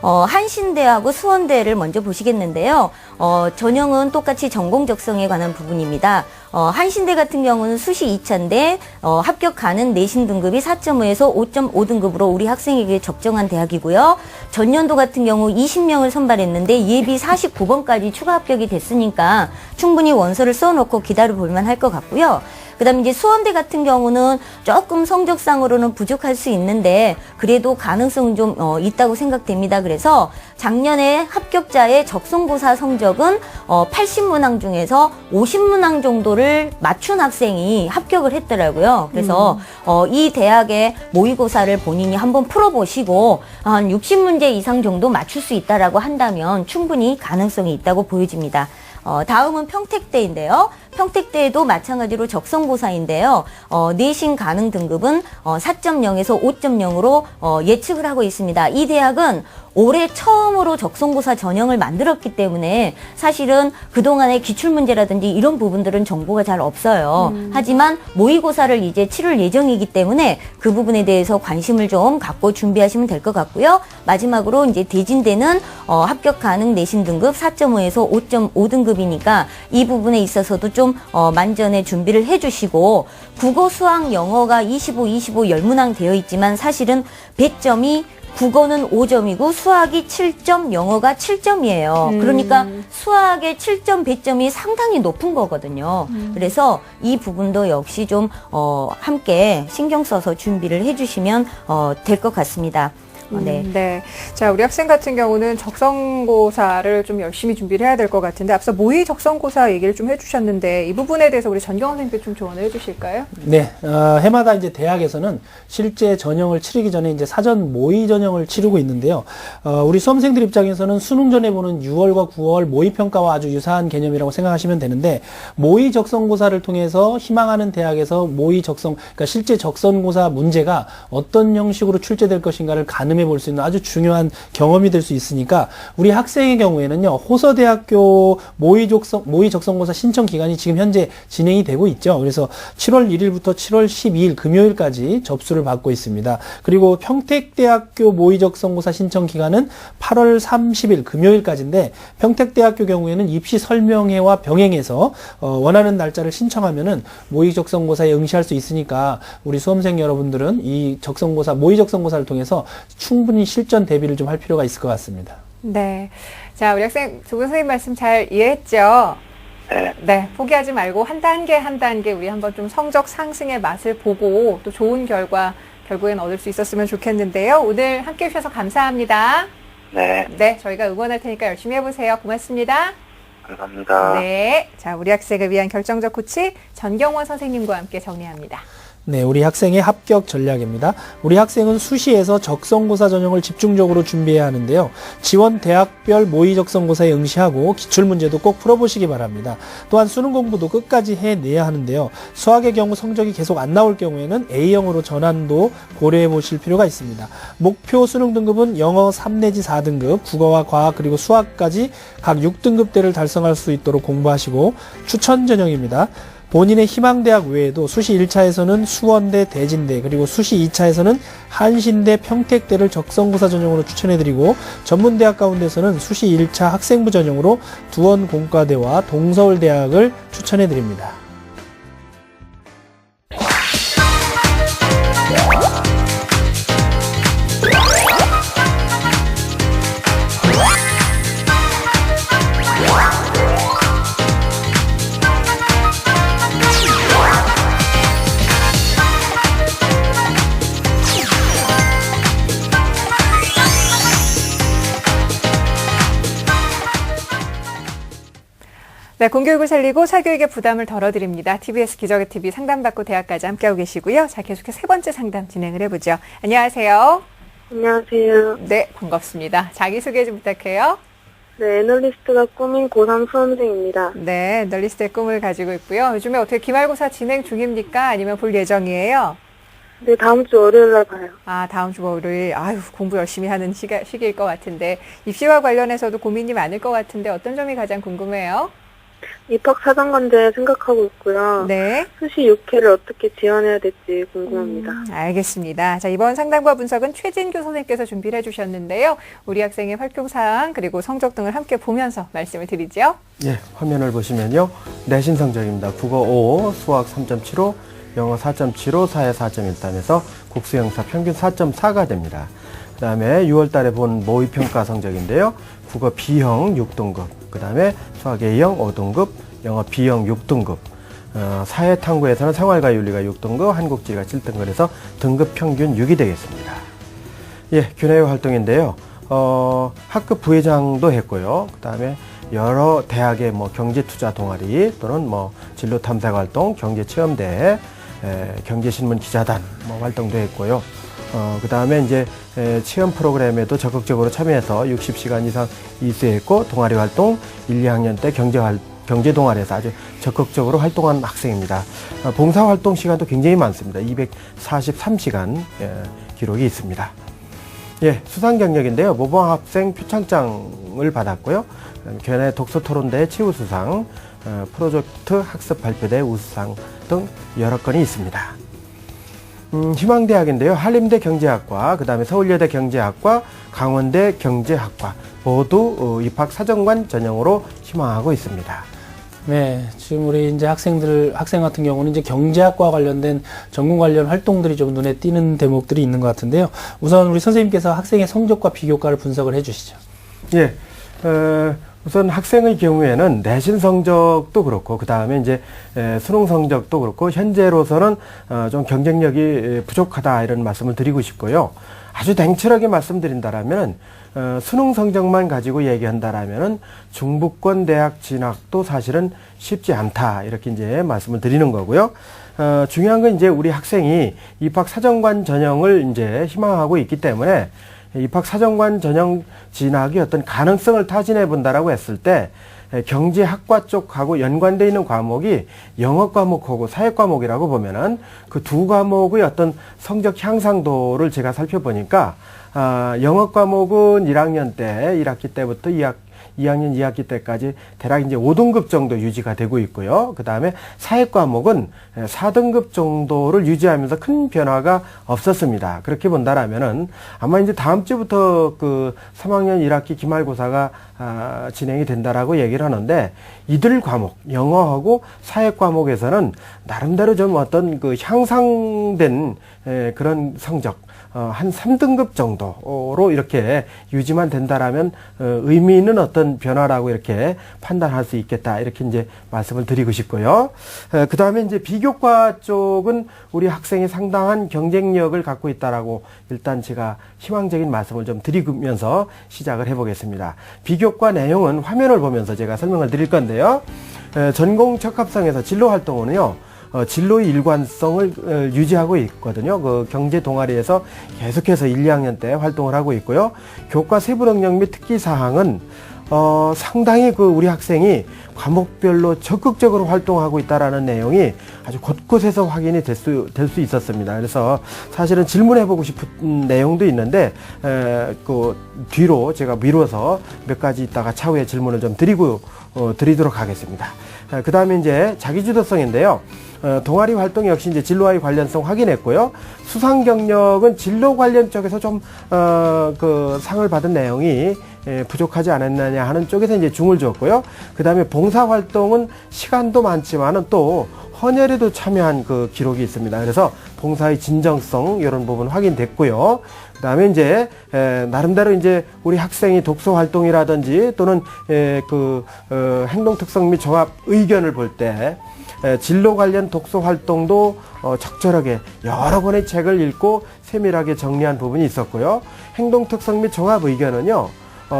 한신대하고 수원대를 먼저 보시겠는데요. 전형은 똑같이 전공 적성에 관한 부분입니다. 한신대 같은 경우는 수시 2차인데 합격 가능 내신 등급이 4.5에서 5.5등급으로 우리 학생에게 적정한 대학이고요. 전년도 같은 경우 20명을 선발했는데 예비 49번까지 추가 합격이 됐으니까 충분히 원서를 써놓고 기다려볼만 할 것 같고요. 그 다음에 이제 수원대 같은 경우는 조금 성적상으로는 부족할 수 있는데 그래도 가능성은 좀 있다고 생각됩니다. 그래서 작년에 합격자의 적성고사 성적은 80문항 중에서 50문항 정도를 맞춘 학생이 합격을 했더라고요. 그래서 이 대학의 모의고사를 본인이 한번 풀어보시고 한 60문제 이상 정도 맞출 수 있다라고 한다면 충분히 가능성이 있다고 보여집니다. 다음은 평택대인데요. 평택대에도 마찬가지로 적성고사인데요. 내신 가능 등급은 4.0에서 5.0으로 예측을 하고 있습니다. 이 대학은 올해 처음으로 적성고사 전형을 만들었기 때문에 사실은 그동안의 기출문제라든지 이런 부분들은 정보가 잘 없어요. 하지만 모의고사를 이제 치를 예정이기 때문에 그 부분에 대해서 관심을 좀 갖고 준비하시면 될 것 같고요. 마지막으로 이제 대진대는 합격 가능 내신 등급 4.5에서 5.5등급이니까 이 부분에 있어서도 좀 만전에 준비를 해주시고 국어, 수학, 영어가 25, 10문항 되어 있지만 사실은 배점이 국어는 5점이고 수학이 7점, 영어가 7점이에요. 그러니까 수학의 7점 배점이 상당히 높은 거거든요. 그래서 이 부분도 역시 좀 함께 신경 써서 준비를 해주시면 될 것 같습니다. 네. 네. 자, 우리 학생 같은 경우는 적성고사를 좀 열심히 준비를 해야 될 것 같은데 앞서 모의 적성고사 얘기를 좀 해주셨는데 이 부분에 대해서 우리 전경원 선생님께 좀 조언을 해주실까요? 네, 해마다 이제 대학에서는 실제 전형을 치르기 전에 이제 사전 모의 전형을 치르고 있는데요. 우리 수험생들 입장에서는 수능 전에 보는 6월과 9월 모의 평가와 아주 유사한 개념이라고 생각하시면 되는데 모의 적성고사를 통해서 희망하는 대학에서 모의 적성, 그러니까 실제 적성고사 문제가 어떤 형식으로 출제될 것인가를 가늠해 볼 수 있는 아주 중요한 경험이 될 수 있으니까 우리 학생의 경우에는요, 호서대학교 모의 적성고사 신청 기간이 지금 현재 진행이 되고 있죠. 그래서 7월 1일부터 7월 12일 금요일까지 접수를 받고 있습니다. 그리고 평택대학교 모의 적성고사 신청 기간은 8월 30일 금요일까지인데 평택대학교 경우에는 입시 설명회와 병행해서 원하는 날짜를 신청하면은 모의 적성고사에 응시할 수 있으니까 우리 수험생 여러분들은 이 적성고사 모의 적성고사를 통해서 충분히 실전 대비를 좀 할 필요가 있을 것 같습니다. 네. 자, 우리 학생 두 분 선생님 말씀 잘 이해했죠? 네. 네. 포기하지 말고 한 단계 한 단계 우리 한번 좀 성적 상승의 맛을 보고 또 좋은 결과 결국엔 얻을 수 있었으면 좋겠는데요. 오늘 함께 해주셔서 감사합니다. 네. 네. 저희가 응원할 테니까 열심히 해보세요. 고맙습니다. 감사합니다. 네. 자, 우리 학생을 위한 결정적 코치 전경원 선생님과 함께 정리합니다. 네, 우리 학생의 합격 전략입니다. 우리 학생은 수시에서 적성고사 전형을 집중적으로 준비해야 하는데요. 지원 대학별 모의 적성고사에 응시하고 기출문제도 꼭 풀어보시기 바랍니다. 또한 수능 공부도 끝까지 해내야 하는데요. 수학의 경우 성적이 계속 안 나올 경우에는 A형으로 전환도 고려해 보실 필요가 있습니다. 목표 수능 등급은 영어 3 내지 4등급, 국어와 과학 그리고 수학까지 각 6등급대를 달성할 수 있도록 공부하시고 추천 전형입니다. 본인의 희망대학 외에도 수시 1차에서는 수원대, 대진대, 그리고 수시 2차에서는 한신대, 평택대를 적성고사 전형으로 추천해드리고, 전문대학 가운데서는 수시 1차 학생부 전형으로 두원공과대와 동서울대학을 추천해드립니다. 네, 공교육을 살리고 사교육의 부담을 덜어드립니다. TBS 기적의 TV 상담받고 대학까지 함께하고 계시고요. 자, 계속해서 세 번째 상담 진행을 해보죠. 안녕하세요. 안녕하세요. 네, 반갑습니다. 자기소개 좀 부탁해요. 네, 애널리스트가 꿈인 고3 수험생입니다. 네, 애널리스트의 꿈을 가지고 있고요. 요즘에 어떻게 기말고사 진행 중입니까? 아니면 볼 예정이에요? 네, 다음 주 월요일 날 봐요. 아, 다음 주 월요일. 아유, 공부 열심히 하는 시기일 것 같은데, 입시와 관련해서도 고민이 많을 것 같은데, 어떤 점이 가장 궁금해요? 입학 사정관제 생각하고 있고요. 네. 수시 6회를 어떻게 지원해야 될지 궁금합니다. 알겠습니다. 자, 이번 상담과 분석은 최진규 선생님께서 준비를 해주셨는데요. 우리 학생의 활동사항 그리고 성적 등을 함께 보면서 말씀을 드리죠. 예, 화면을 보시면요. 내신 성적입니다. 국어 5, 수학 3.75, 영어 4.75, 사회 4.13에서 국수영사 평균 4.4가 됩니다. 그 다음에 6월 달에 본 모의평가 성적인데요. 국어 B형 6등급, 그 다음에 수학 A형 5등급, 영어 B형 6등급, 사회탐구에서는 생활과 윤리가 6등급, 한국지리가 7등급에서 등급 평균 6이 되겠습니다. 예, 교내 활동인데요. 학급 부회장도 했고요. 그 다음에 여러 대학의 경제투자 동아리 또는 진로 탐색 활동, 경제체험대회, 경제신문 기자단 활동도 했고요. 그 다음에 이제 체험 프로그램에도 적극적으로 참여해서 60시간 이상 이수했고, 동아리 활동 1, 2학년 때 경제 동아리에서 아주 적극적으로 활동한 학생입니다. 봉사 활동 시간도 굉장히 많습니다. 243시간 기록이 있습니다. 예, 수상 경력인데요. 모범 학생 표창장을 받았고요. 교내 독서 토론대 최우수상, 프로젝트 학습 발표대 우수상 등 여러 건이 있습니다. 희망대학인데요. 한림대 경제학과, 그 다음에 서울여대 경제학과, 강원대 경제학과 모두 입학 사정관 전형으로 희망하고 있습니다. 네, 지금 우리 이제 학생 같은 경우는 이제 경제학과 관련된 전공 관련 활동들이 좀 눈에 띄는 대목들이 있는 것 같은데요. 우선 우리 선생님께서 학생의 성적과 비교과를 분석을 해주시죠. 예, 우선 학생의 경우에는 내신 성적도 그렇고, 그 다음에 이제 수능 성적도 그렇고, 현재로서는 좀 경쟁력이 부족하다 이런 말씀을 드리고 싶고요. 아주 냉철하게 말씀드린다라면 수능 성적만 가지고 얘기한다라면은 중부권 대학 진학도 사실은 쉽지 않다 이렇게 이제 말씀을 드리는 거고요. 중요한 건 이제 우리 학생이 입학 사정관 전형을 이제 희망하고 있기 때문에 입학 사정관 전형 진학이 어떤 가능성을 타진해 본다라고 했을 때 경제학과 쪽하고 연관되어 있는 과목이 영어 과목하고 사회 과목이라고 보면은 그 두 과목의 어떤 성적 향상도를 제가 살펴보니까 영어 과목은 1학년 때 1학기 때부터 2학년 2학기 때까지 대략 이제 5등급 정도 유지가 되고 있고요. 그 다음에 사회 과목은 4등급 정도를 유지하면서 큰 변화가 없었습니다. 그렇게 본다라면은 아마 이제 다음 주부터 그 3학년 1학기 기말고사가 진행이 된다라고 얘기를 하는데, 이들 과목, 영어하고 사회 과목에서는 나름대로 좀 어떤 그 향상된 그런 성적, 한 3등급 정도로 이렇게 유지만 된다라면 의미 있는 어떤 변화라고 이렇게 판단할 수 있겠다 이렇게 이제 말씀을 드리고 싶고요. 그 다음에 이제 비교과 쪽은 우리 학생이 상당한 경쟁력을 갖고 있다라고 일단 제가 희망적인 말씀을 좀 드리면서 시작을 해보겠습니다. 비교과 내용은 화면을 보면서 제가 설명을 드릴 건데요. 전공 적합성에서 진로 활동은요. 진로의 일관성을 유지하고 있거든요. 그 경제 동아리에서 계속해서 1, 2학년 때 활동을 하고 있고요. 교과 세부 능력 및 특기 사항은 상당히 그 우리 학생이 과목별로 적극적으로 활동하고 있다라는 내용이 아주 곳곳에서 확인이 될 수 있었습니다. 그래서 사실은 질문해보고 싶은 내용도 있는데 그 뒤로 제가 미뤄서 몇 가지 있다가 차후에 질문을 좀 드리도록 하겠습니다. 그 다음에 이제 자기주도성인데요. 동아리 활동 역시 이제 진로와의 관련성 확인했고요. 수상 경력은 진로 관련 쪽에서 좀, 그 상을 받은 내용이 부족하지 않았느냐 하는 쪽에서 이제 중을 줬고요. 그 다음에 봉사 활동은 시간도 많지만은 또 헌혈에도 참여한 그 기록이 있습니다. 그래서 봉사의 진정성 이런 부분 확인됐고요. 그 다음에 이제 나름대로 이제 우리 학생이 독서 활동이라든지 또는 행동 특성 및 종합 의견을 볼 때 진로 관련 독서 활동도 적절하게 여러 권의 책을 읽고 세밀하게 정리한 부분이 있었고요. 행동 특성 및 종합 의견은요.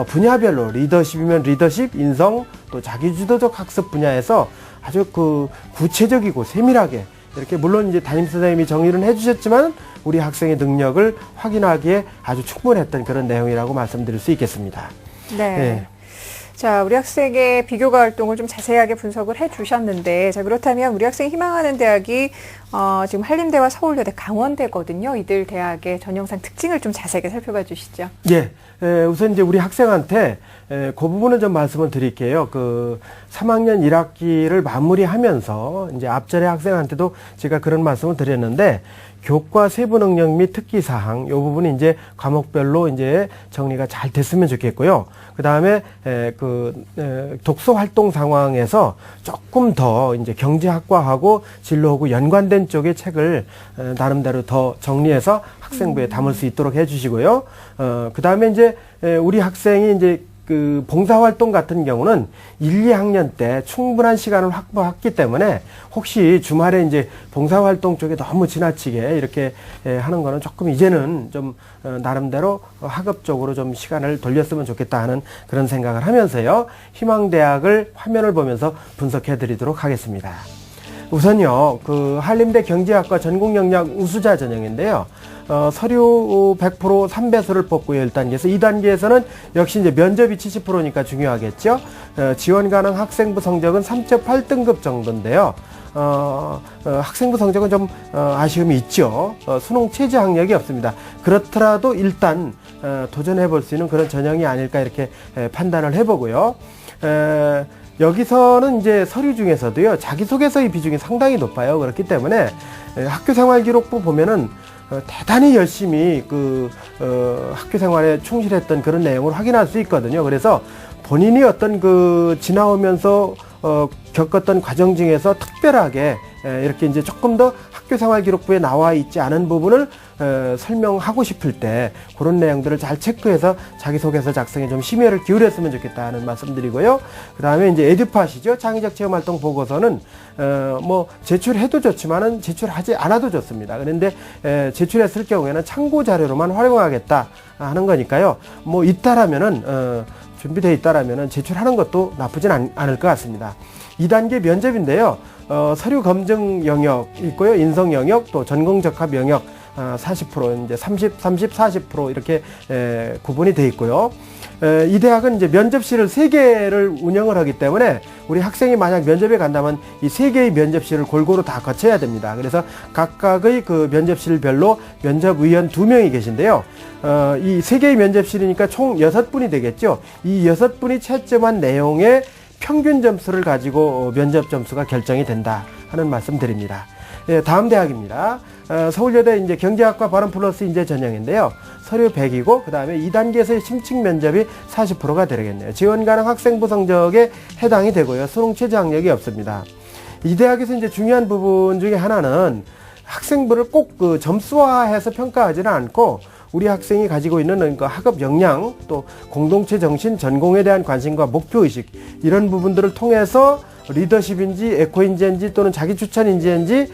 분야별로 리더십이면 리더십, 인성, 또 자기주도적 학습 분야에서 아주 그 구체적이고 세밀하게 이렇게 물론 이제 담임 선생님이 정리를 해주셨지만 우리 학생의 능력을 확인하기에 아주 충분했던 그런 내용이라고 말씀드릴 수 있겠습니다. 네. 네. 자, 우리 학생의 비교과 활동을 좀 자세하게 분석을 해주셨는데, 자, 그렇다면 우리 학생이 희망하는 대학이 지금 한림대와 서울여대, 강원대거든요. 이들 대학의 전형상 특징을 좀 자세하게 살펴봐 주시죠. 예. 우선 이제 우리 학생한테 그 부분을 좀 말씀을 드릴게요. 그 3학년 1학기를 마무리하면서 이제 앞전에 학생한테도 제가 그런 말씀을 드렸는데 교과 세부 능력 및 특기 사항 이 부분이 이제 과목별로 이제 정리가 잘 됐으면 좋겠고요. 그 다음에 독서 활동 상황에서 조금 더 이제 경제학과하고 진로하고 연관된 쪽의 책을 나름대로 더 정리해서 학생부에 담을 수 있도록 해주시고요. 그 다음에 이제 우리 학생이 이제 그 봉사활동 같은 경우는 1, 2학년 때 충분한 시간을 확보했기 때문에 혹시 주말에 이제 봉사활동 쪽에 너무 지나치게 이렇게 하는 거는 조금 이제는 좀 나름대로 학업적으로 좀 시간을 돌렸으면 좋겠다 하는 그런 생각을 하면서요. 희망대학을 화면을 보면서 분석해 드리도록 하겠습니다. 우선요, 그 한림대 경제학과 전공 역량 우수자 전형인데요. 서류 100% 3배수를 뽑고요, 1단계에서. 2단계에서는 역시 이제 면접이 70%니까 중요하겠죠. 지원 가능 학생부 성적은 3.8등급 정도인데요. 학생부 성적은 좀 아쉬움이 있죠. 수능 최저 학력이 없습니다. 그렇더라도 일단 도전해 볼 수 있는 그런 전형이 아닐까 이렇게 판단을 해보고요. 여기서는 이제 서류 중에서도요, 자기소개서의 비중이 상당히 높아요. 그렇기 때문에 학교생활기록부 보면은 대단히 열심히 학교생활에 충실했던 그런 내용을 확인할 수 있거든요. 그래서 본인이 어떤 지나오면서 겪었던 과정 중에서 특별하게 이렇게 이제 조금 더 학교생활기록부에 나와 있지 않은 부분을 설명하고 싶을 때 그런 내용들을 잘 체크해서 자기소개서 작성에 좀 심혈을 기울였으면 좋겠다는 말씀드리고요. 그 다음에 이제 에듀팟이죠. 창의적 체험활동 보고서는 제출해도 좋지만은 제출하지 않아도 좋습니다. 그런데 제출했을 경우에는 참고 자료로만 활용하겠다 하는 거니까요. 있다라면은 준비되어 있다라면은 제출하는 것도 나쁘진 않을 것 같습니다. 2단계 면접인데요. 서류 검증 영역 있고요. 인성 영역, 또 전공 적합 영역 40%, 이제 30, 40% 이렇게 구분이 되어 있고요. 이 대학은 이제 면접실을 3개를 운영을 하기 때문에 우리 학생이 만약 면접에 간다면 이 3개의 면접실을 골고루 다 거쳐야 됩니다. 그래서 각각의 그 면접실별로 면접위원 2명이 계신데요. 이 3개의 면접실이니까 총 6분이 되겠죠. 이 6분이 채점한 내용의 평균 점수를 가지고 면접 점수가 결정이 된다 하는 말씀 드립니다. 다음 대학입니다. 서울여대 이제 경제학과 발음 플러스 인재 전형인데요. 서류 100이고 그 다음에 2단계에서의 심층 면접이 40%가 되겠네요. 지원 가능 학생부 성적에 해당이 되고요. 수능 최저 학력이 없습니다. 이 대학에서 이제 중요한 부분 중에 하나는 학생부를 꼭 점수화해서 평가하지는 않고 우리 학생이 가지고 있는 그 학업 역량, 또 공동체 정신, 전공에 대한 관심과 목표의식 이런 부분들을 통해서 리더십인지 에코인지인지 또는 자기 추천인지인지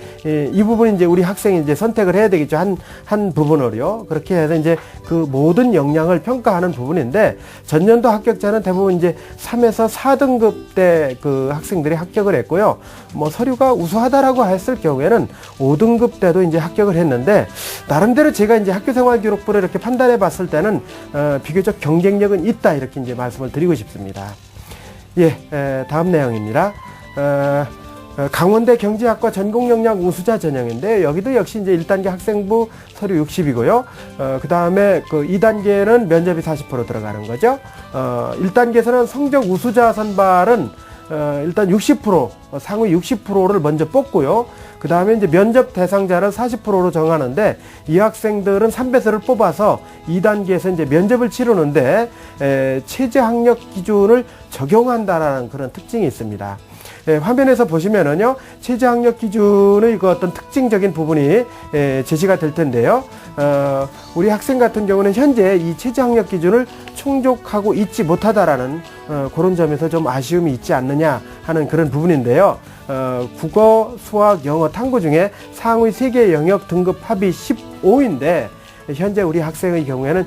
이 부분 이제 우리 학생이 이제 선택을 해야 되겠죠. 한 부분으로요. 그렇게 해서 이제 그 모든 역량을 평가하는 부분인데 전년도 합격자는 대부분 이제 3에서 4등급 때 그 학생들이 합격을 했고요. 서류가 우수하다라고 했을 경우에는 5등급 때도 이제 합격을 했는데 나름대로 제가 이제 학교생활기록부를 이렇게 판단해 봤을 때는 비교적 경쟁력은 있다 이렇게 이제 말씀을 드리고 싶습니다. 다음 내용입니다. 강원대 경제학과 전공 역량 우수자 전형인데 여기도 역시 이제 1단계 학생부 서류 60이고요. 그 다음에 2단계는 면접이 40% 들어가는 거죠. 1단계에서는 성적 우수자 선발은 일단 60%, 상위 60%를 먼저 뽑고요. 그 다음에 이제 면접 대상자를 40%로 정하는데 이 학생들은 3배수를 뽑아서 2단계에서 이제 면접을 치르는데 최저 학력 기준을 적용한다라는 그런 특징이 있습니다. 화면에서 보시면은요, 최저 학력 기준의 그 어떤 특징적인 부분이 제시가 될 텐데요. 우리 학생 같은 경우는 현재 이 최저 학력 기준을 충족하고 있지 못하다라는 그런 점에서 좀 아쉬움이 있지 않느냐 하는 그런 부분인데요. 국어, 수학, 영어, 탐구 중에 상위 3개 영역 등급 합이 15인데 현재 우리 학생의 경우에는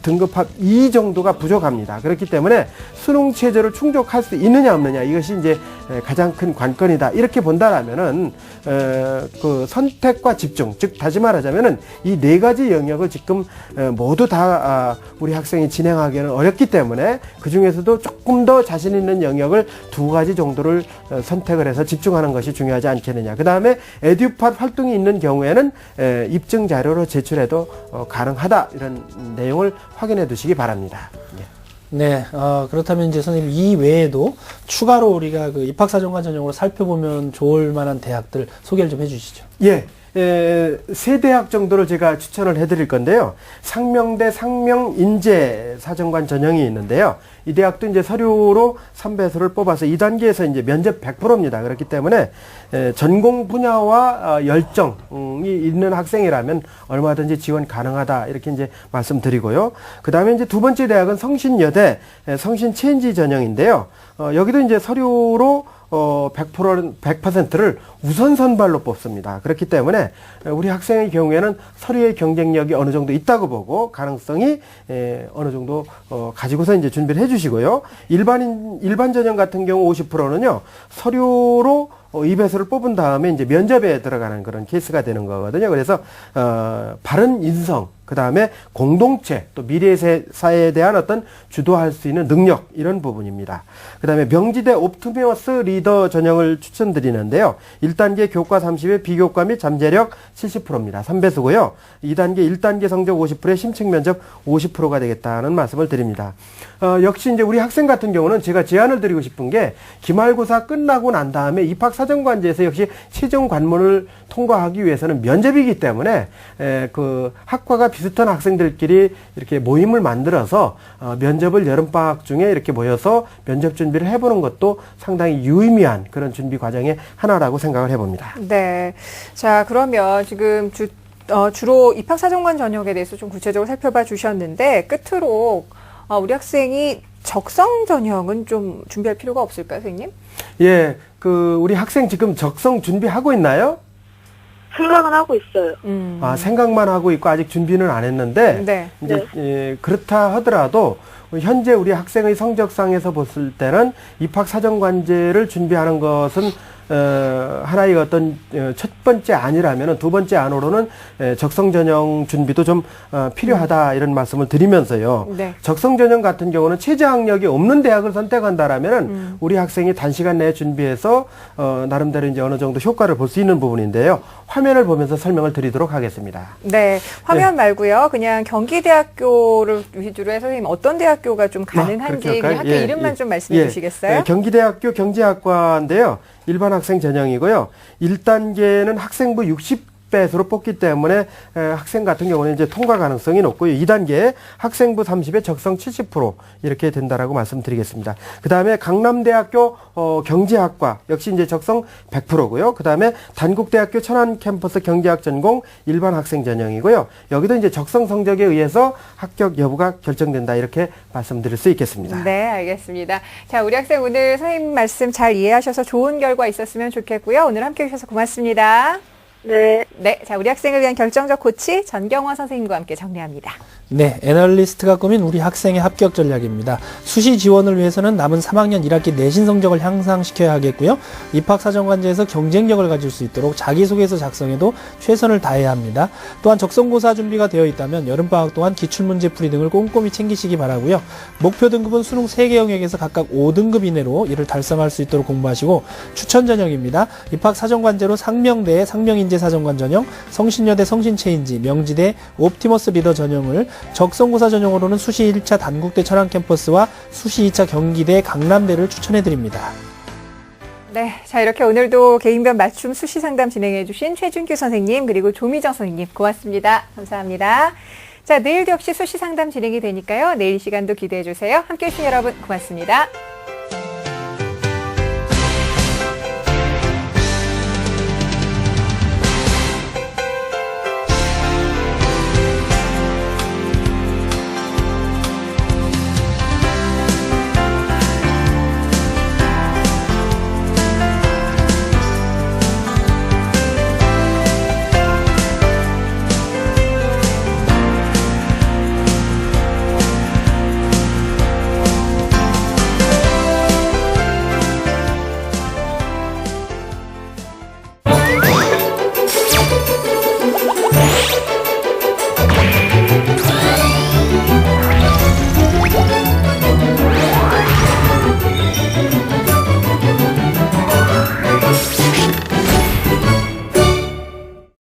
등급합 2 정도가 부족합니다. 그렇기 때문에 수능 체제를 충족할 수 있느냐 없느냐, 이것이 이제 가장 큰 관건이다. 이렇게 본다라면은 그 선택과 집중, 즉 다시 말하자면은 이 4가지 영역을 지금 모두 다 우리 학생이 진행하기는 어렵기 때문에 그 중에서도 조금 더 자신 있는 영역을 2가지 정도를 선택을 해서 집중하는 것이 중요하지 않겠느냐. 그 다음에 에듀팟 활동이 있는 경우에는 입증 자료로 제출해도 가능하다, 이런 내용을 확인해 두시기 바랍니다. 네, 그렇다면 이제 선생님 이 외에도 추가로 우리가 그 입학사정관 전형으로 살펴보면 좋을 만한 대학들 소개를 좀 해주시죠. 예. 3대학 정도를 제가 추천을 해드릴 건데요. 상명대 상명인재 사정관 전형이 있는데요. 이 대학도 이제 서류로 3배수를 뽑아서 2단계에서 이제 면접 100%입니다. 그렇기 때문에 전공 분야와 열정이 있는 학생이라면 얼마든지 지원 가능하다, 이렇게 이제 말씀드리고요. 그 다음에 이제 2번째 대학은 성신여대 성신체인지 전형인데요. 여기도 이제 서류로 100%를 우선 선발로 뽑습니다. 그렇기 때문에 우리 학생의 경우에는 서류의 경쟁력이 어느 정도 있다고 보고 가능성이 어느 정도 가지고서 이제 준비를 해주시고요. 일반 전형 같은 경우 50%는요, 서류로 2배수를 뽑은 다음에 이제 면접에 들어가는 그런 케이스가 되는 거거든요. 그래서 바른 인성, 그 다음에 공동체, 또 미래 사회에 대한 어떤 주도할 수 있는 능력, 이런 부분입니다. 그 다음에 명지대 옵티머스 리더 전형을 추천드리는데요. 1단계 교과 30에 비교과 및 잠재력 70%입니다. 3배수고요. 2단계 1단계 성적 50%에 심층 면접 50%가 되겠다는 말씀을 드립니다. 역시 이제 우리 학생 같은 경우는 제가 제안을 드리고 싶은 게 기말고사 끝나고 난 다음에 입학사정관제에서 역시 최종 관문을 통과하기 위해서는 면접이기 때문에 그 학과가 비슷한 학생들끼리 이렇게 모임을 만들어서 면접을 여름방학 중에 이렇게 모여서 면접 준비를 해보는 것도 상당히 유의미한 그런 준비 과정의 하나라고 생각을 해봅니다. 네. 자, 그러면 지금 주로 입학사정관 전형에 대해서 좀 구체적으로 살펴봐 주셨는데, 끝으로 우리 학생이 적성 전형은 좀 준비할 필요가 없을까요, 선생님? 예, 우리 학생 지금 적성 준비하고 있나요? 생각은 하고 있어요. 생각만 하고 있고 아직 준비는 안 했는데, 네. 이제 그렇다 하더라도 현재 우리 학생의 성적상에서 봤을 때는 입학사정관제를 준비하는 것은 하나의 어떤 첫 번째 안이라면 두 번째 안으로는 적성 전형 준비도 좀 필요하다, 이런 말씀을 드리면서요. 네. 적성 전형 같은 경우는 최저 학력이 없는 대학을 선택한다라면은 우리 학생이 단시간 내에 준비해서 나름대로 이제 어느 정도 효과를 볼 수 있는 부분인데요. 화면을 보면서 설명을 드리도록 하겠습니다. 네, 화면 말고요. 그냥 경기대학교를 위주로 해서 선생님 어떤 대학교가 좀 가능한지 그렇게 그냥 학교 이름만 좀 말씀해 주시겠어요? 경기대학교 경제학과인데요. 일반 학생 전형이고요. 1단계는 학생부 60배수로 뽑기 때문에 학생 같은 경우는 이제 통과 가능성이 높고요. 2단계 학생부 30에 적성 70% 이렇게 된다라고 말씀드리겠습니다. 그 다음에 강남대학교 경제학과 역시 이제 적성 100%고요. 그 다음에 단국대학교 천안 캠퍼스 경제학 전공 일반 학생 전형이고요. 여기도 이제 적성 성적에 의해서 합격 여부가 결정된다, 이렇게 말씀드릴 수 있겠습니다. 네, 알겠습니다. 자, 우리 학생 오늘 선생님 말씀 잘 이해하셔서 좋은 결과 있었으면 좋겠고요. 오늘 함께 해주셔서 고맙습니다. 네. 네, 자, 우리 학생을 위한 결정적 코치 전경화 선생님과 함께 정리합니다. 네, 애널리스트가 꾸민 우리 학생의 합격 전략입니다. 수시 지원을 위해서는 남은 3학년 1학기 내신 성적을 향상시켜야 하겠고요. 입학사정관제에서 경쟁력을 가질 수 있도록 자기소개서 작성에도 최선을 다해야 합니다. 또한 적성고사 준비가 되어 있다면 여름방학 동안 기출문제 풀이 등을 꼼꼼히 챙기시기 바라고요. 목표 등급은 수능 3개 영역에서 각각 5등급 이내로 이를 달성할 수 있도록 공부하시고, 추천 전형입니다. 입학사정관제로 상명대 상명인재사정관 전형, 성신여대 성신체인지, 명지대 옵티머스 리더 전형을, 적성고사 전형으로는 수시 1차 단국대 천안 캠퍼스와 수시 2차 경기대 강남대를 추천해드립니다. 네, 자 이렇게 오늘도 개인별 맞춤 수시 상담 진행해주신 최준규 선생님 그리고 조미정 선생님 고맙습니다. 감사합니다. 자 내일도 역시 수시 상담 진행이 되니까요. 내일 시간도 기대해 주세요. 함께해 주신 여러분 고맙습니다.